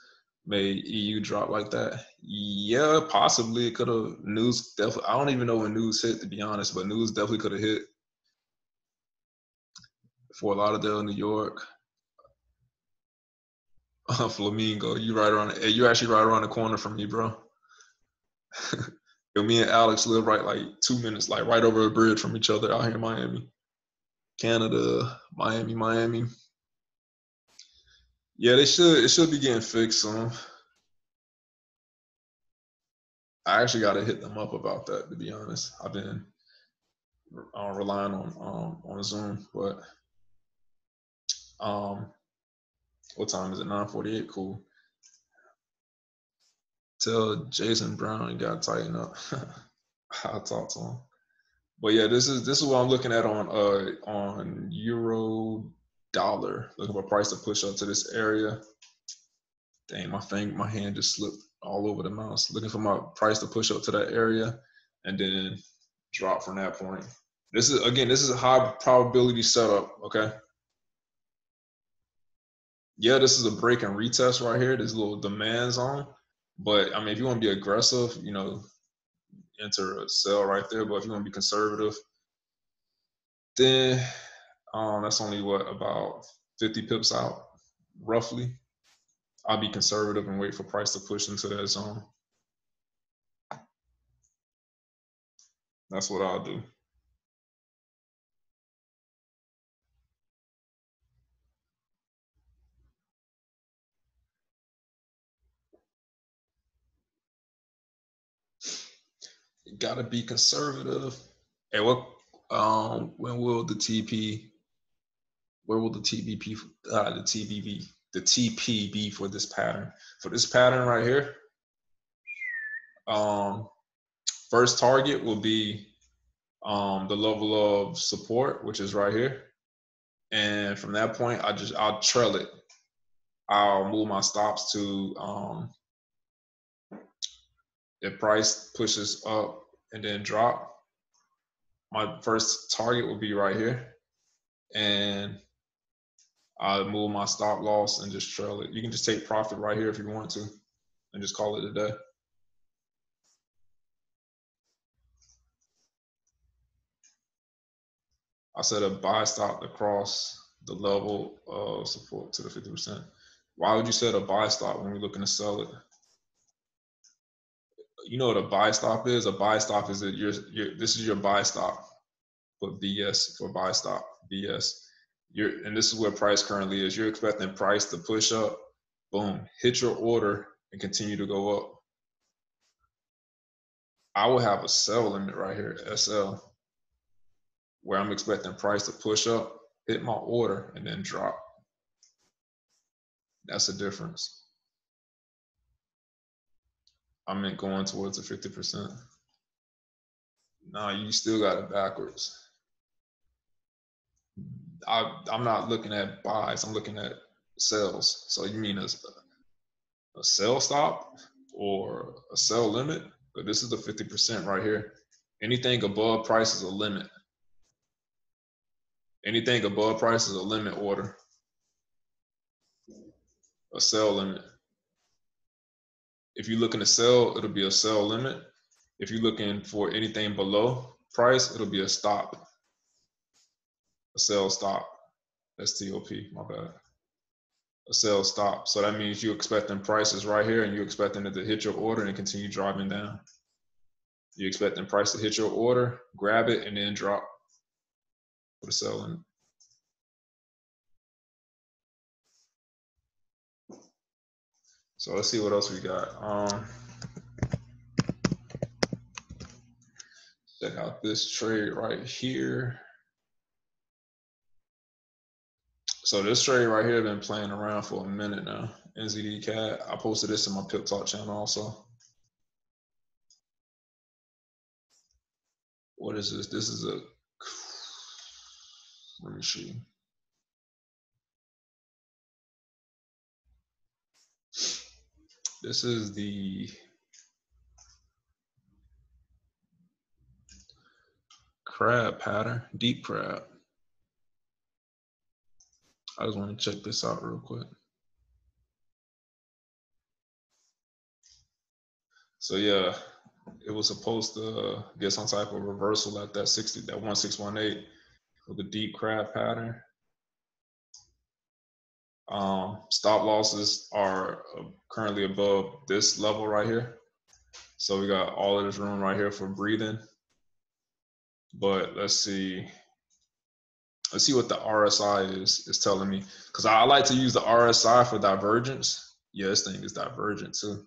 made EU drop like that? Yeah, possibly. It could have. News definitely. I don't even know when news hit, to be honest, but news definitely could have hit Fort Lauderdale, New York. Flamingo, you right around. Hey, you actually right around the corner from me, bro. Yo, me and Alex live right like 2 minutes, like right over a bridge from each other out here in Miami, Canada, Miami. Yeah, they should. It should be getting fixed soon. I actually got to hit them up about that. To be honest, I've been relying on Zoom, but what time is it? 9:48. Cool. Tell Jason Brown you got to tighten up. I'll talk to him. But yeah, this is what I'm looking at on Euro dollar. Looking for price to push up to this area. Dang, my hand just slipped all over the mouse. Looking for my price to push up to that area and then drop from that point. This is a high probability setup, okay? Yeah, this is a break and retest right here. This little demand zone. But I mean, if you want to be aggressive, enter a sell right there. But if you want to be conservative, then that's only about 50 pips out, roughly. I'll be conservative and wait for price to push into that zone. That's what I'll do. You gotta be conservative. Hey, when will the TP? Where will the TBP, the TP be for this pattern? For this pattern right here, first target will be the level of support, which is right here. And from that point, I'll trail it. I'll move my stops to if price pushes up and then drop. My first target will be right here, and I'll move my stop loss and just trail it. You can just take profit right here if you want to, and just call it a day. I set a buy stop across the level of support to the 50%. Why would you set a buy stop when we're looking to sell it? You know what a buy stop is? A buy stop is that this is your buy stop. Put BS for buy stop, BS. And this is where price currently is. You're expecting price to push up, boom, hit your order and continue to go up. I will have a sell limit right here, SL, where I'm expecting price to push up, hit my order, and then drop. That's the difference. I meant going towards the 50%. No, you still got it backwards. I'm not looking at buys. I'm looking at sells. So you mean a sell stop or a sell limit? But this is the 50% right here. Anything above price is a limit. Anything above price is a limit order. A sell limit. If you're looking to sell, it'll be a sell limit. If you're looking for anything below price, it'll be a stop. A sell stop. That's TOP, my bad. A sell stop. So that means you're expecting prices right here and you're expecting it to hit your order and continue driving down. You're expecting price to hit your order, grab it, and then drop for the sell limit. So let's see what else we got. Check out this trade right here. So this trade right here been playing around for a minute now. NZD CAD. I posted this in my Pip Talk channel also. What is this? This is let me see. This is the crab pattern, deep crab. I just want to check this out real quick. So yeah, it was supposed to get some type of reversal at that 1618 for the deep crab pattern. Stop losses are currently above this level right here. So we got all of this room right here for breathing. But let's see what the RSI is telling me. Because I like to use the RSI for divergence. Yeah, this thing is divergent too.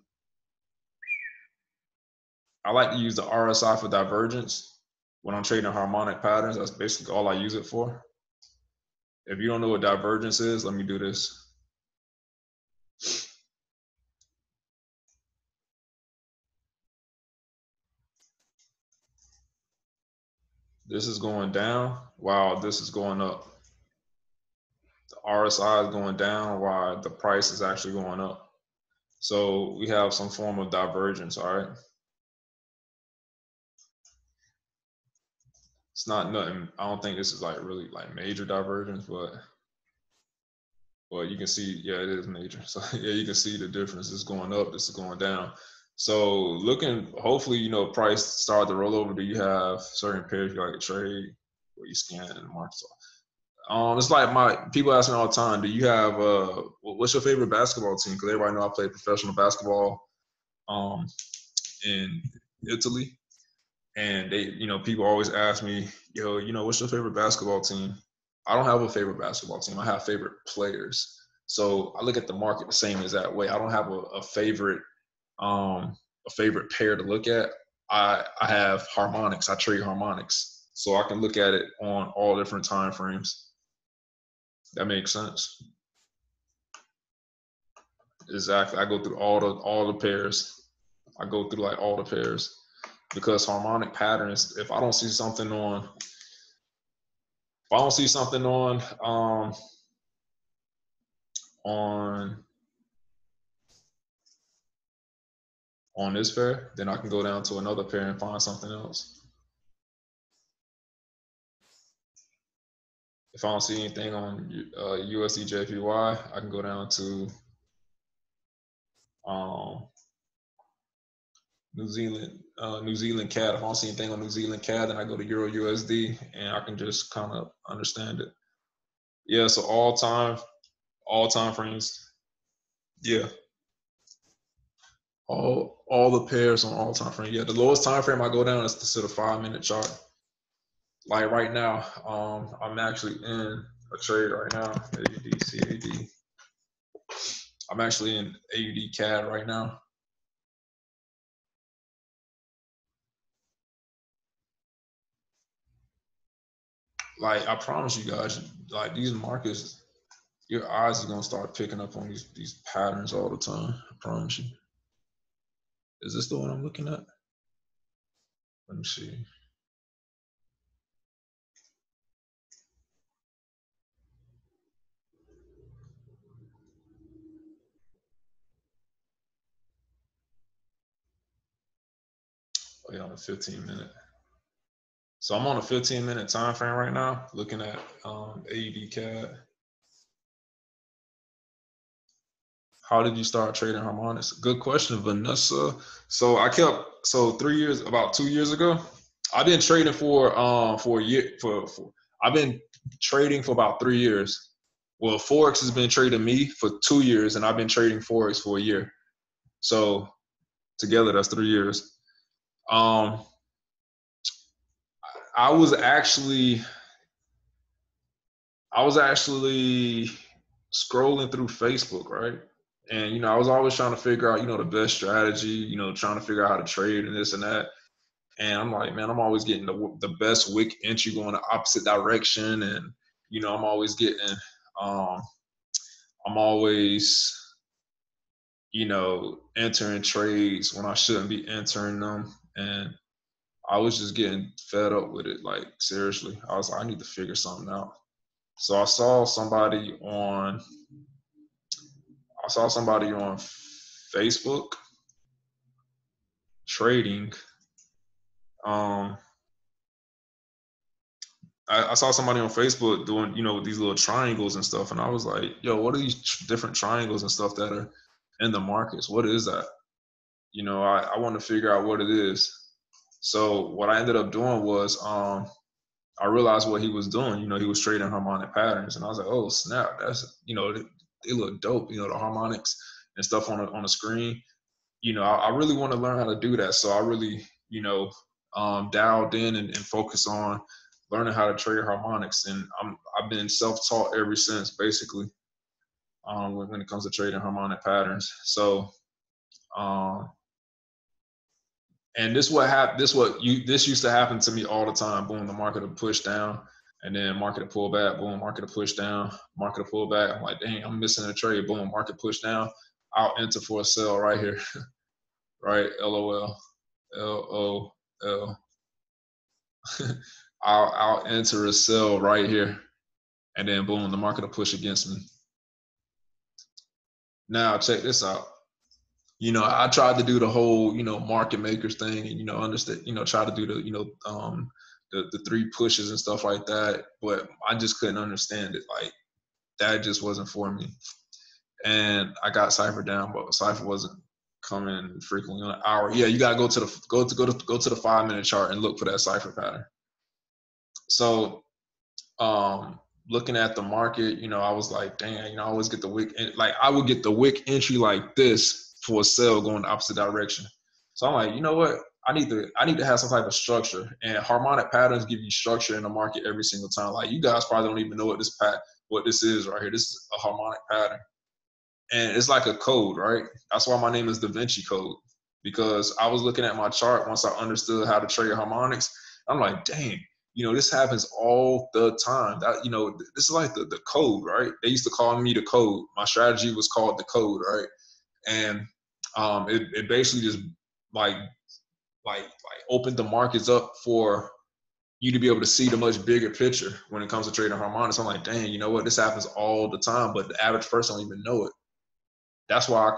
I like to use the RSI for divergence when I'm trading harmonic patterns. That's basically all I use it for. If you don't know what divergence is, let me do this. This is going down while this is going up. The RSI is going down while the price is actually going up. So we have some form of divergence, all right? It's not nothing, I don't think this is like really like major divergence, but you can see, yeah, it is major. So yeah, you can see the difference. It's going up, this is going down. So looking, hopefully, you know, price start to roll over. Do you have certain pairs you like to trade where you scan in the market? It's like people ask me all the time, do you have what's your favorite basketball team? Because everybody know I play professional basketball in Italy. And they, you know, people always ask me, yo, you know, what's your favorite basketball team? I don't have a favorite basketball team. I have favorite players. So I look at the market the same as that way. I don't have a favorite pair to look at. I have harmonics. I trade harmonics. So I can look at it on all different time frames. That makes sense. Exactly. I go through all the pairs. I go through like all the pairs because harmonic patterns, if I don't see something on on this pair, then I can go down to another pair and find something else. If I don't see anything on USD JPY, I can go down to New Zealand CAD. If I don't see anything on New Zealand CAD, then I go to Euro USD and I can just kind of understand it. Yeah, so all time frames. Yeah. All the pairs on all time frame. Yeah, the lowest time frame I go down is to the 5-minute chart. Like right now, I'm actually in a trade right now. AUD CAD. I'm actually in AUD CAD right now. Like I promise you guys, like these markets, your eyes are gonna start picking up on these patterns all the time. I promise you. Is this the one I'm looking at? Let me see. Oh yeah, on a 15-minute. So I'm on a 15-minute time frame right now, looking at AUD CAD. How did you start trading harmonics? Good question, Vanessa. So about 2 years ago, I've been trading for a year I've been trading for about 3 years. Well, Forex has been trading me for 2 years, and I've been trading Forex for a year. So together, that's 3 years. I was actually scrolling through Facebook, right? And, you know, I was always trying to figure out, you know, the best strategy, you know, trying to figure out how to trade and this and that. And I'm like, man, I'm always getting the best wick entry going the opposite direction. And, you know, I'm always, you know, entering trades when I shouldn't be entering them. And I was just getting fed up with it. Like, seriously, I was like, I need to figure something out. So I saw somebody on Facebook trading I saw somebody on Facebook doing, you know, these little triangles and stuff, and I was like, yo, what are these different triangles and stuff that are in the markets? What is that? You know, I want to figure out what it is. So what I ended up doing was I realized what he was doing. You know, he was trading harmonic patterns, and I was like, oh snap, that's, you know, they look dope. You know, the harmonics and stuff on the screen. You know, I really want to learn how to do that. So I really, you know, dialed in and focused on learning how to trade harmonics, and I've been self-taught ever since, basically, when it comes to trading harmonic patterns. So, and this used to happen to me all the time. Boom, the market would push down, and then market would pull back. Boom, market would push down, market would pull back. I'm like, dang, I'm missing a trade. Boom, market push down. I'll enter for a sell right here, right? LOL, LOL. I'll enter a sell right here, and then boom, the market will push against me. Now check this out. You know, I tried to do the whole, you know, market makers thing, and, you know, understand, you know, try to do the, you know, the three pushes and stuff like that, but I just couldn't understand it. Like, that just wasn't for me. And I got Cypher down, but Cypher wasn't coming frequently on an hour. Yeah, you gotta go to the 5-minute chart and look for that Cypher pattern. So looking at the market, you know, I was like, dang, you know, I always get the wick, like I would get the wick entry like this for a sell going the opposite direction. So I'm like, you know what? I need to have some type of structure, and harmonic patterns give you structure in the market every single time. Like, you guys probably don't even know what this is right here. This is a harmonic pattern, and it's like a code, right? That's why my name is Da Vinci Code, because I was looking at my chart once I understood how to trade harmonics. I'm like, dang, you know, this happens all the time. That, you know, this is like the code, right? They used to call me the code. My strategy was called the code, right? And it basically just like opened the markets up for you to be able to see the much bigger picture when it comes to trading harmonics. I'm like, dang, you know what? This happens all the time, but the average person don't even know it. That's why I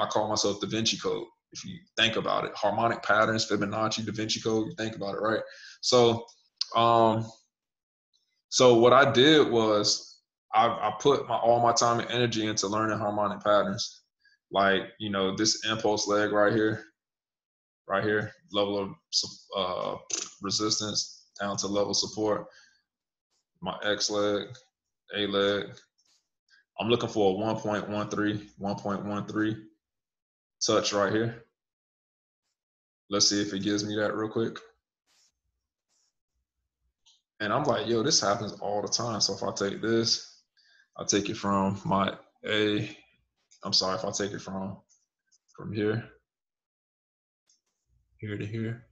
call myself Da Vinci Code. If you think about it, harmonic patterns, Fibonacci, Da Vinci Code. You think about it, right? So, so what I did was I put all my time and energy into learning harmonic patterns. Like, you know, this impulse leg right here, level of resistance down to level support. My X leg, A leg. I'm looking for a 1.13 touch right here. Let's see if it gives me that real quick. And I'm like, yo, this happens all the time. So if I take this, I'll take it from my A. I'm sorry, if I take it from here to here,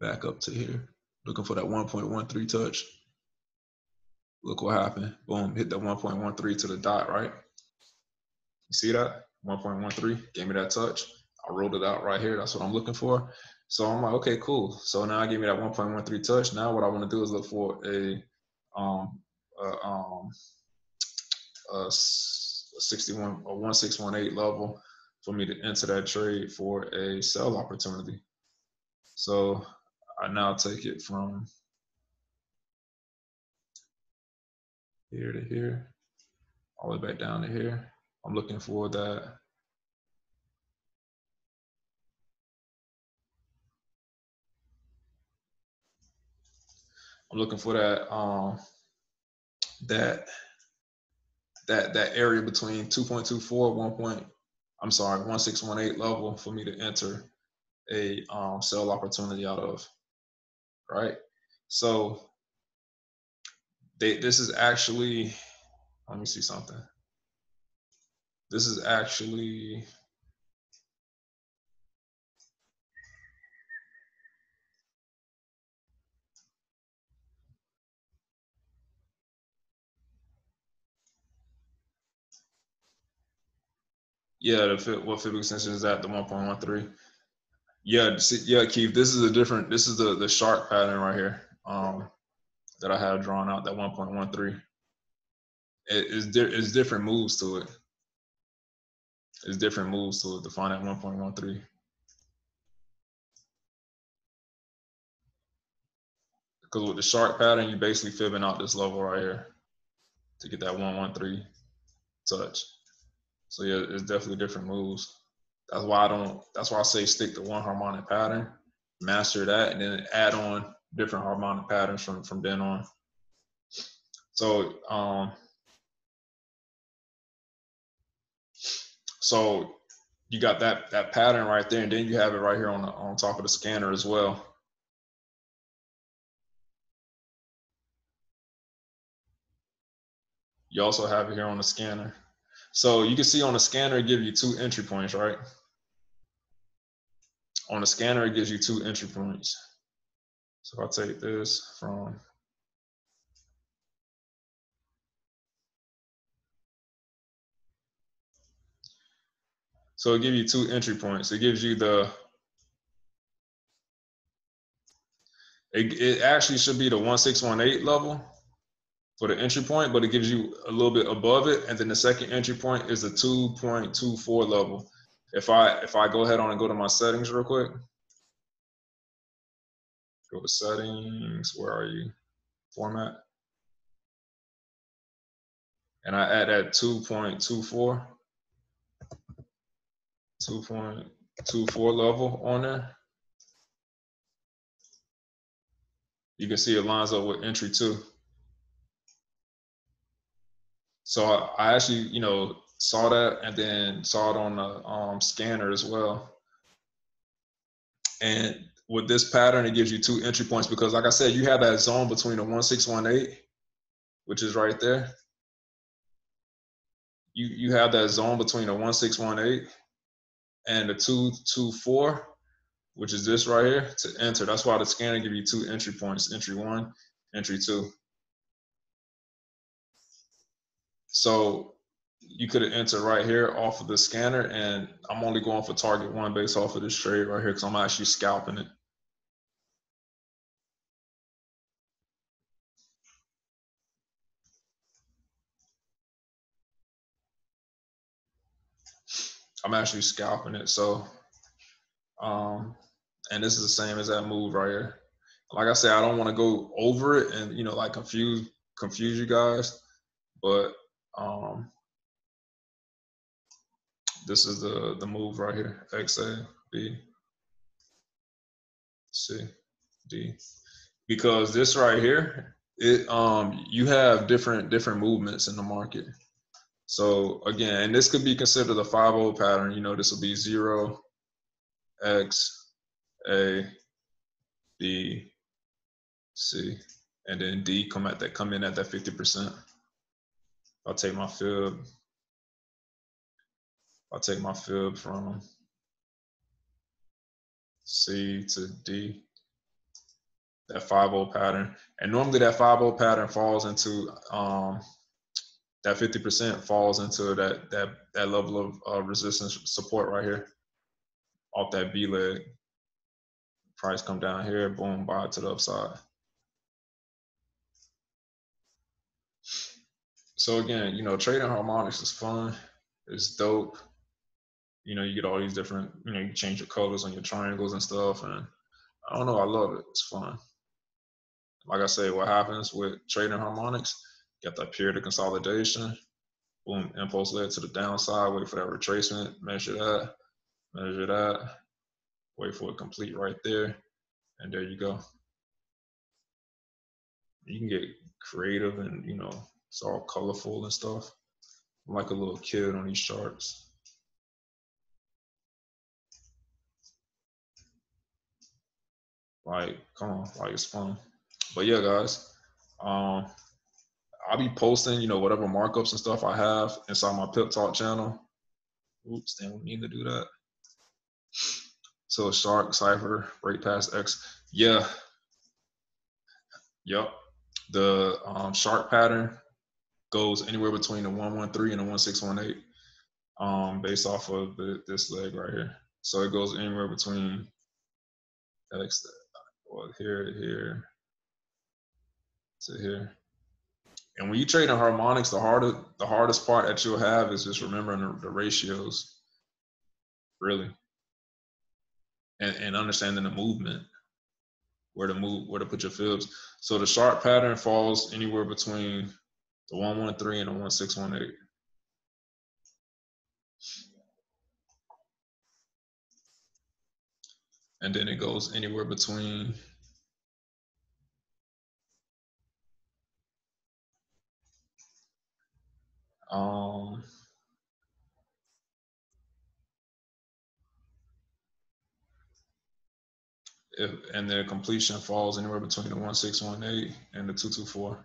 back up to here, looking for that 1.13 touch. Look what happened. Boom, hit that 1.13 to the dot, right? You see that? 1.13 gave me that touch. I rolled it out right here. That's what I'm looking for. So I'm like, okay, cool. So now I gave me that 1.13 touch. Now what I want to do is look for a 1618 level for me to enter that trade for a sell opportunity. So I now take it from here to here, all the way back down to here. I'm looking for that. I'm looking for that that area between 2.24, 1618 level for me to enter a sell opportunity out of, right? So this is actually, let me see something. This is actually, yeah, what fib extension is that? The 1.13. Yeah, yeah, Keith. This is the shark pattern right here that I have drawn out. That 1.13. It's different moves to it. It's different moves to it to find that 1.13. Because with the shark pattern, you basically fibbing out this level right here to get that 113 touch. So yeah, it's definitely different moves. That's why I say stick to one harmonic pattern, master that, and then add on different harmonic patterns from then on. So so you got that pattern right there, and then you have it right here on top of the scanner as well. You also have it here on the scanner. So you can see on the scanner, it gives you 2 entry points, right? On the scanner, it gives you 2 entry points. So if I take this from, so it gives you 2 entry points. It gives you it actually should be the 1618 level for the entry point, but it gives you a little bit above it. And then the second entry point is the 2.24 level. If I go ahead on and go to my settings real quick, go to settings, where are you? Format. And I add that 2.24 level on there. You can see it lines up with entry 2. So I actually, saw that and then saw it on the scanner as well. And with this pattern, it gives you 2 entry points because, like I said, you have that zone between the 1618, which is right there. You have that zone between the 1618 and the 224, which is this right here, to enter. That's why the scanner gives you 2 entry points, entry 1, entry 2. So you could have entered right here off of the scanner, and I'm only going for target 1 based off of this trade right here because I'm actually scalping it. I'm actually scalping it. So, and this is the same as that move right here. Like I said, I don't want to go over it and, like confuse you guys, but this is the move right here. X, A, B, C, D. Because this right here, you have different movements in the market. So again, and this could be considered a 5-0 pattern. This will be 0, X, A, B, C, and then D come in at that 50%. I'll take my fib. From C to D. That 5-0 pattern, and normally that 5-0 pattern falls into that 50% falls into that level of resistance support right here off that B leg. Price come down here, boom, buy it to the upside. So again, trading harmonics is fun. It's dope. You get all these different, you change your colors on your triangles and stuff, and I don't know, I love it. It's fun. Like I say, what happens with trading harmonics, you got that period of consolidation, boom, impulse led to the downside, wait for that retracement, measure that, wait for it complete right there, and there you go. You can get creative and, it's all colorful and stuff. I'm like a little kid on these charts. Like, come on, like it's fun. But yeah, guys, I'll be posting, whatever markups and stuff I have inside my Pip Talk channel. Oops, then we need to do that. So shark, cipher, break past X. Yeah. Yep. The shark pattern goes anywhere between the 113 and the 1618, based off of this leg right here. So it goes anywhere between X, here to here. And when you trade in harmonics, the hardest part that you'll have is just remembering the ratios, really, and understanding the movement. where to move, where to put your fibs. So the sharp pattern falls anywhere between the 113 and the 1618. And then it goes anywhere between and the completion falls anywhere between the 1618 and the 224.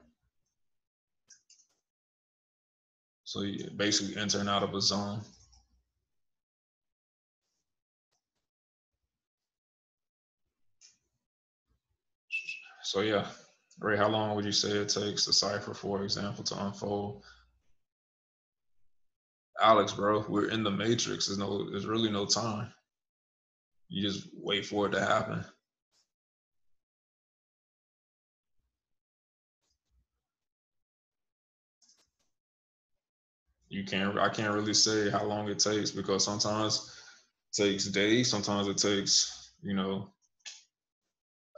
So you basically entering out of a zone. So yeah, Ray, how long would you say it takes the cipher, for example, to unfold? Alex, bro, we're in the matrix. There's really no time. You just wait for it to happen. I can't really say how long it takes, because sometimes it takes days, sometimes it takes,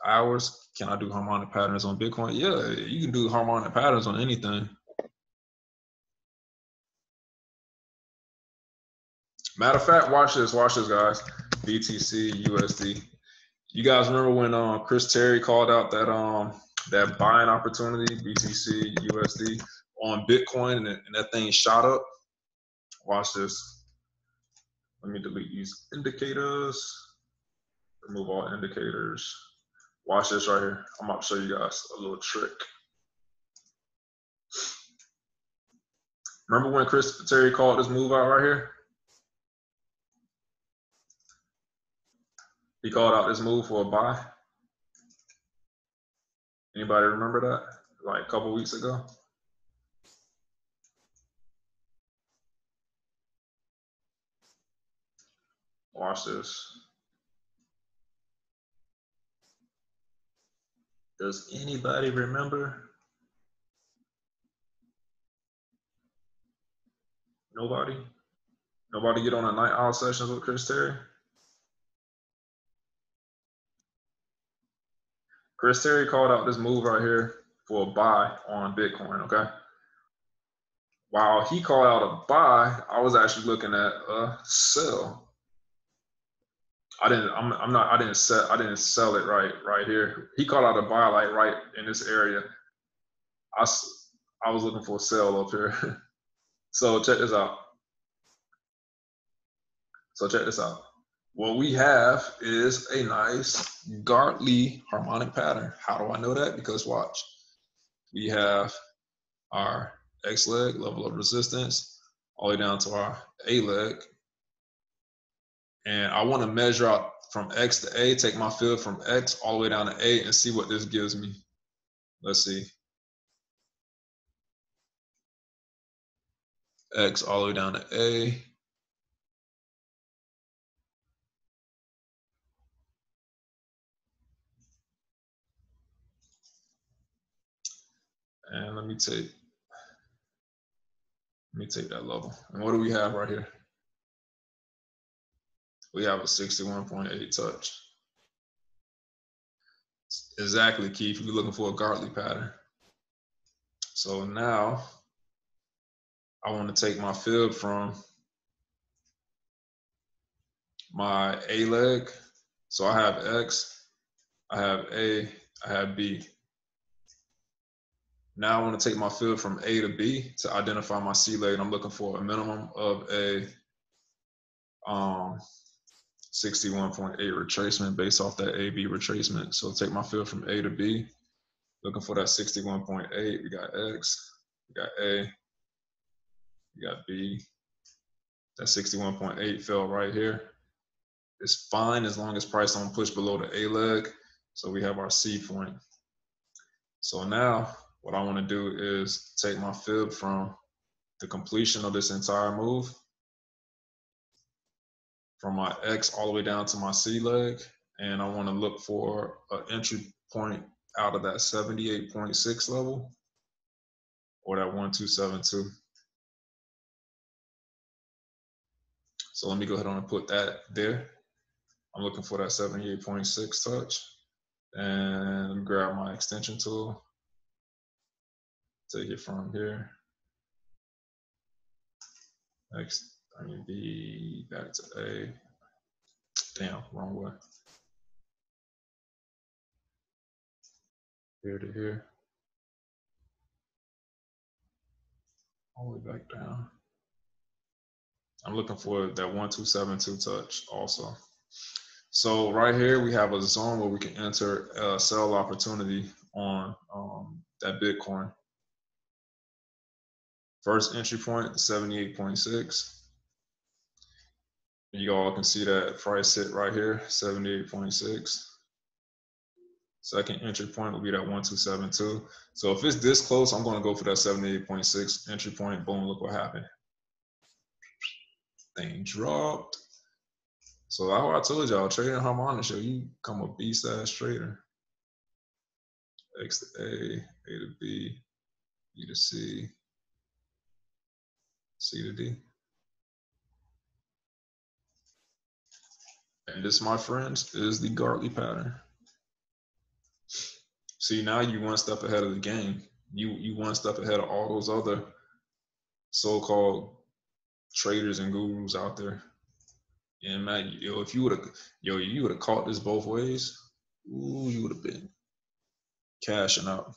hours. Can I do harmonic patterns on Bitcoin? Yeah, you can do harmonic patterns on anything. Matter of fact, watch this, guys. BTC, USD. You guys remember when Chris Terry called out that buying opportunity, BTC, USD on Bitcoin, and that thing shot up? Watch this. Let me delete these indicators. Remove all indicators. Watch this right here. I'm about to show you guys a little trick. Remember when Chris Terry called this move out right here? He called out this move for a buy. Anybody remember that? Like a couple weeks ago? Watch this. Does anybody remember? Nobody? Nobody get on a night owl sessions with Chris Terry? Chris Terry called out this move right here for a buy on Bitcoin, okay? While he called out a buy, I was actually looking at a sell. I didn't sell it right here. He called out a buy like right in this area. I was looking for a sell up here. So check this out. What we have is a nice Gartley harmonic pattern. How do I know that? Because watch. We have our X leg, level of resistance, all the way down to our A leg. And I want to measure out from X to A, take my field from X all the way down to A and see what this gives me. Let's see. X all the way down to A. And let me take that level. And what do we have right here? We have a 61.8 touch. Exactly, Keith. You're looking for a Gartley pattern. So now I want to take my fib from my A leg. So I have X, I have A, I have B. Now I want to take my fib from A to B to identify my C leg. I'm looking for a minimum of a 61.8 retracement based off that AB retracement. So take my fib from A to B, looking for that 61.8. We got X, we got A, we got B. That 61.8 fell right here. It's fine as long as price don't push below the A leg. So we have our C point. So now what I want to do is take my fib from the completion of this entire move, from my X all the way down to my C leg, and I want to look for an entry point out of that 78.6 level or that 1272. So let me go ahead and put that there. I'm looking for that 78.6 touch. And grab my extension tool. Take it from here. Next, I mean B back to A. Damn, wrong way. Here to here. All the way back down. I'm looking for that 1272 touch also. So right here we have a zone where we can enter a sell opportunity on that Bitcoin. First entry point, 78.6. You all can see that price hit right here, 78.6. Second entry point will be that 1272. So if it's this close, I'm going to go for that 78.6 entry point. Boom, look what happened. Thing dropped. So how I told y'all, trading Harmonic show, you become a beast-ass trader. X to A, A to B, B to C, C to D. And this, my friends, is the Gartley pattern. See, now you one step ahead of the game. You one step ahead of all those other so-called traders and gurus out there. And man, yo, if you would have caught this both ways, ooh, you would have been cashing out.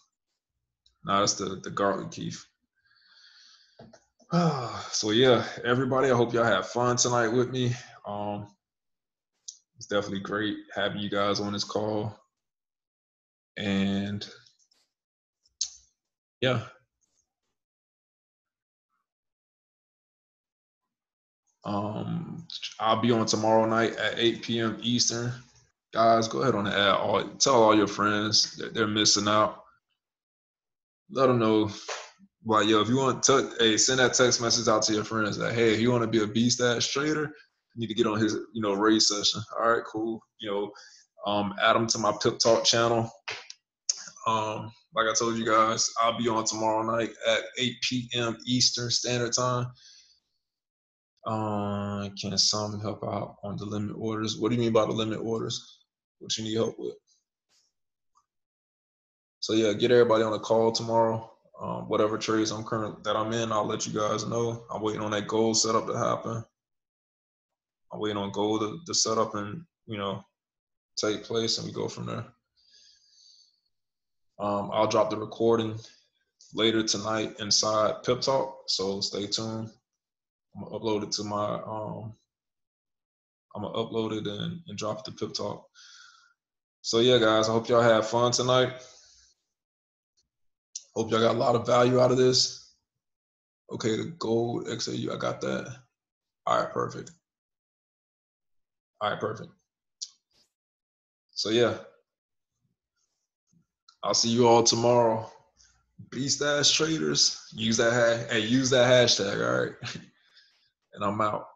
Now that's the Gartley Keith. So yeah, everybody, I hope y'all have fun tonight with me. It's definitely great having you guys on this call. And yeah. I'll be on tomorrow night at 8 p.m. Eastern. Guys, go ahead on and tell all your friends that they're missing out. Let them know. Like, yo, if you want to, send that text message out to your friends that, hey, if you want to be a beast-ass trader, you need to get on his, raise session. All right, cool. Add them to my Pip Talk channel. Like I told you guys, I'll be on tomorrow night at 8 p.m. Eastern Standard Time. Can some help out on the limit orders? What do you mean by the limit orders? What you need help with? So yeah, get everybody on a call tomorrow. Whatever trades I'm in, I'll let you guys know. I'm waiting on that gold setup to happen. I'm waiting on gold to set up and take place, and we go from there. I'll drop the recording later tonight inside Pip Talk, so stay tuned. I'm gonna upload it to my I'm gonna upload it and drop it to Pip Talk. So yeah, guys, I hope y'all have fun tonight. Hope y'all got a lot of value out of this. Okay, the gold XAU, I got that. All right, perfect. All right, perfect. So yeah, I'll see you all tomorrow. Beast ass traders, use that hashtag, all right? And I'm out.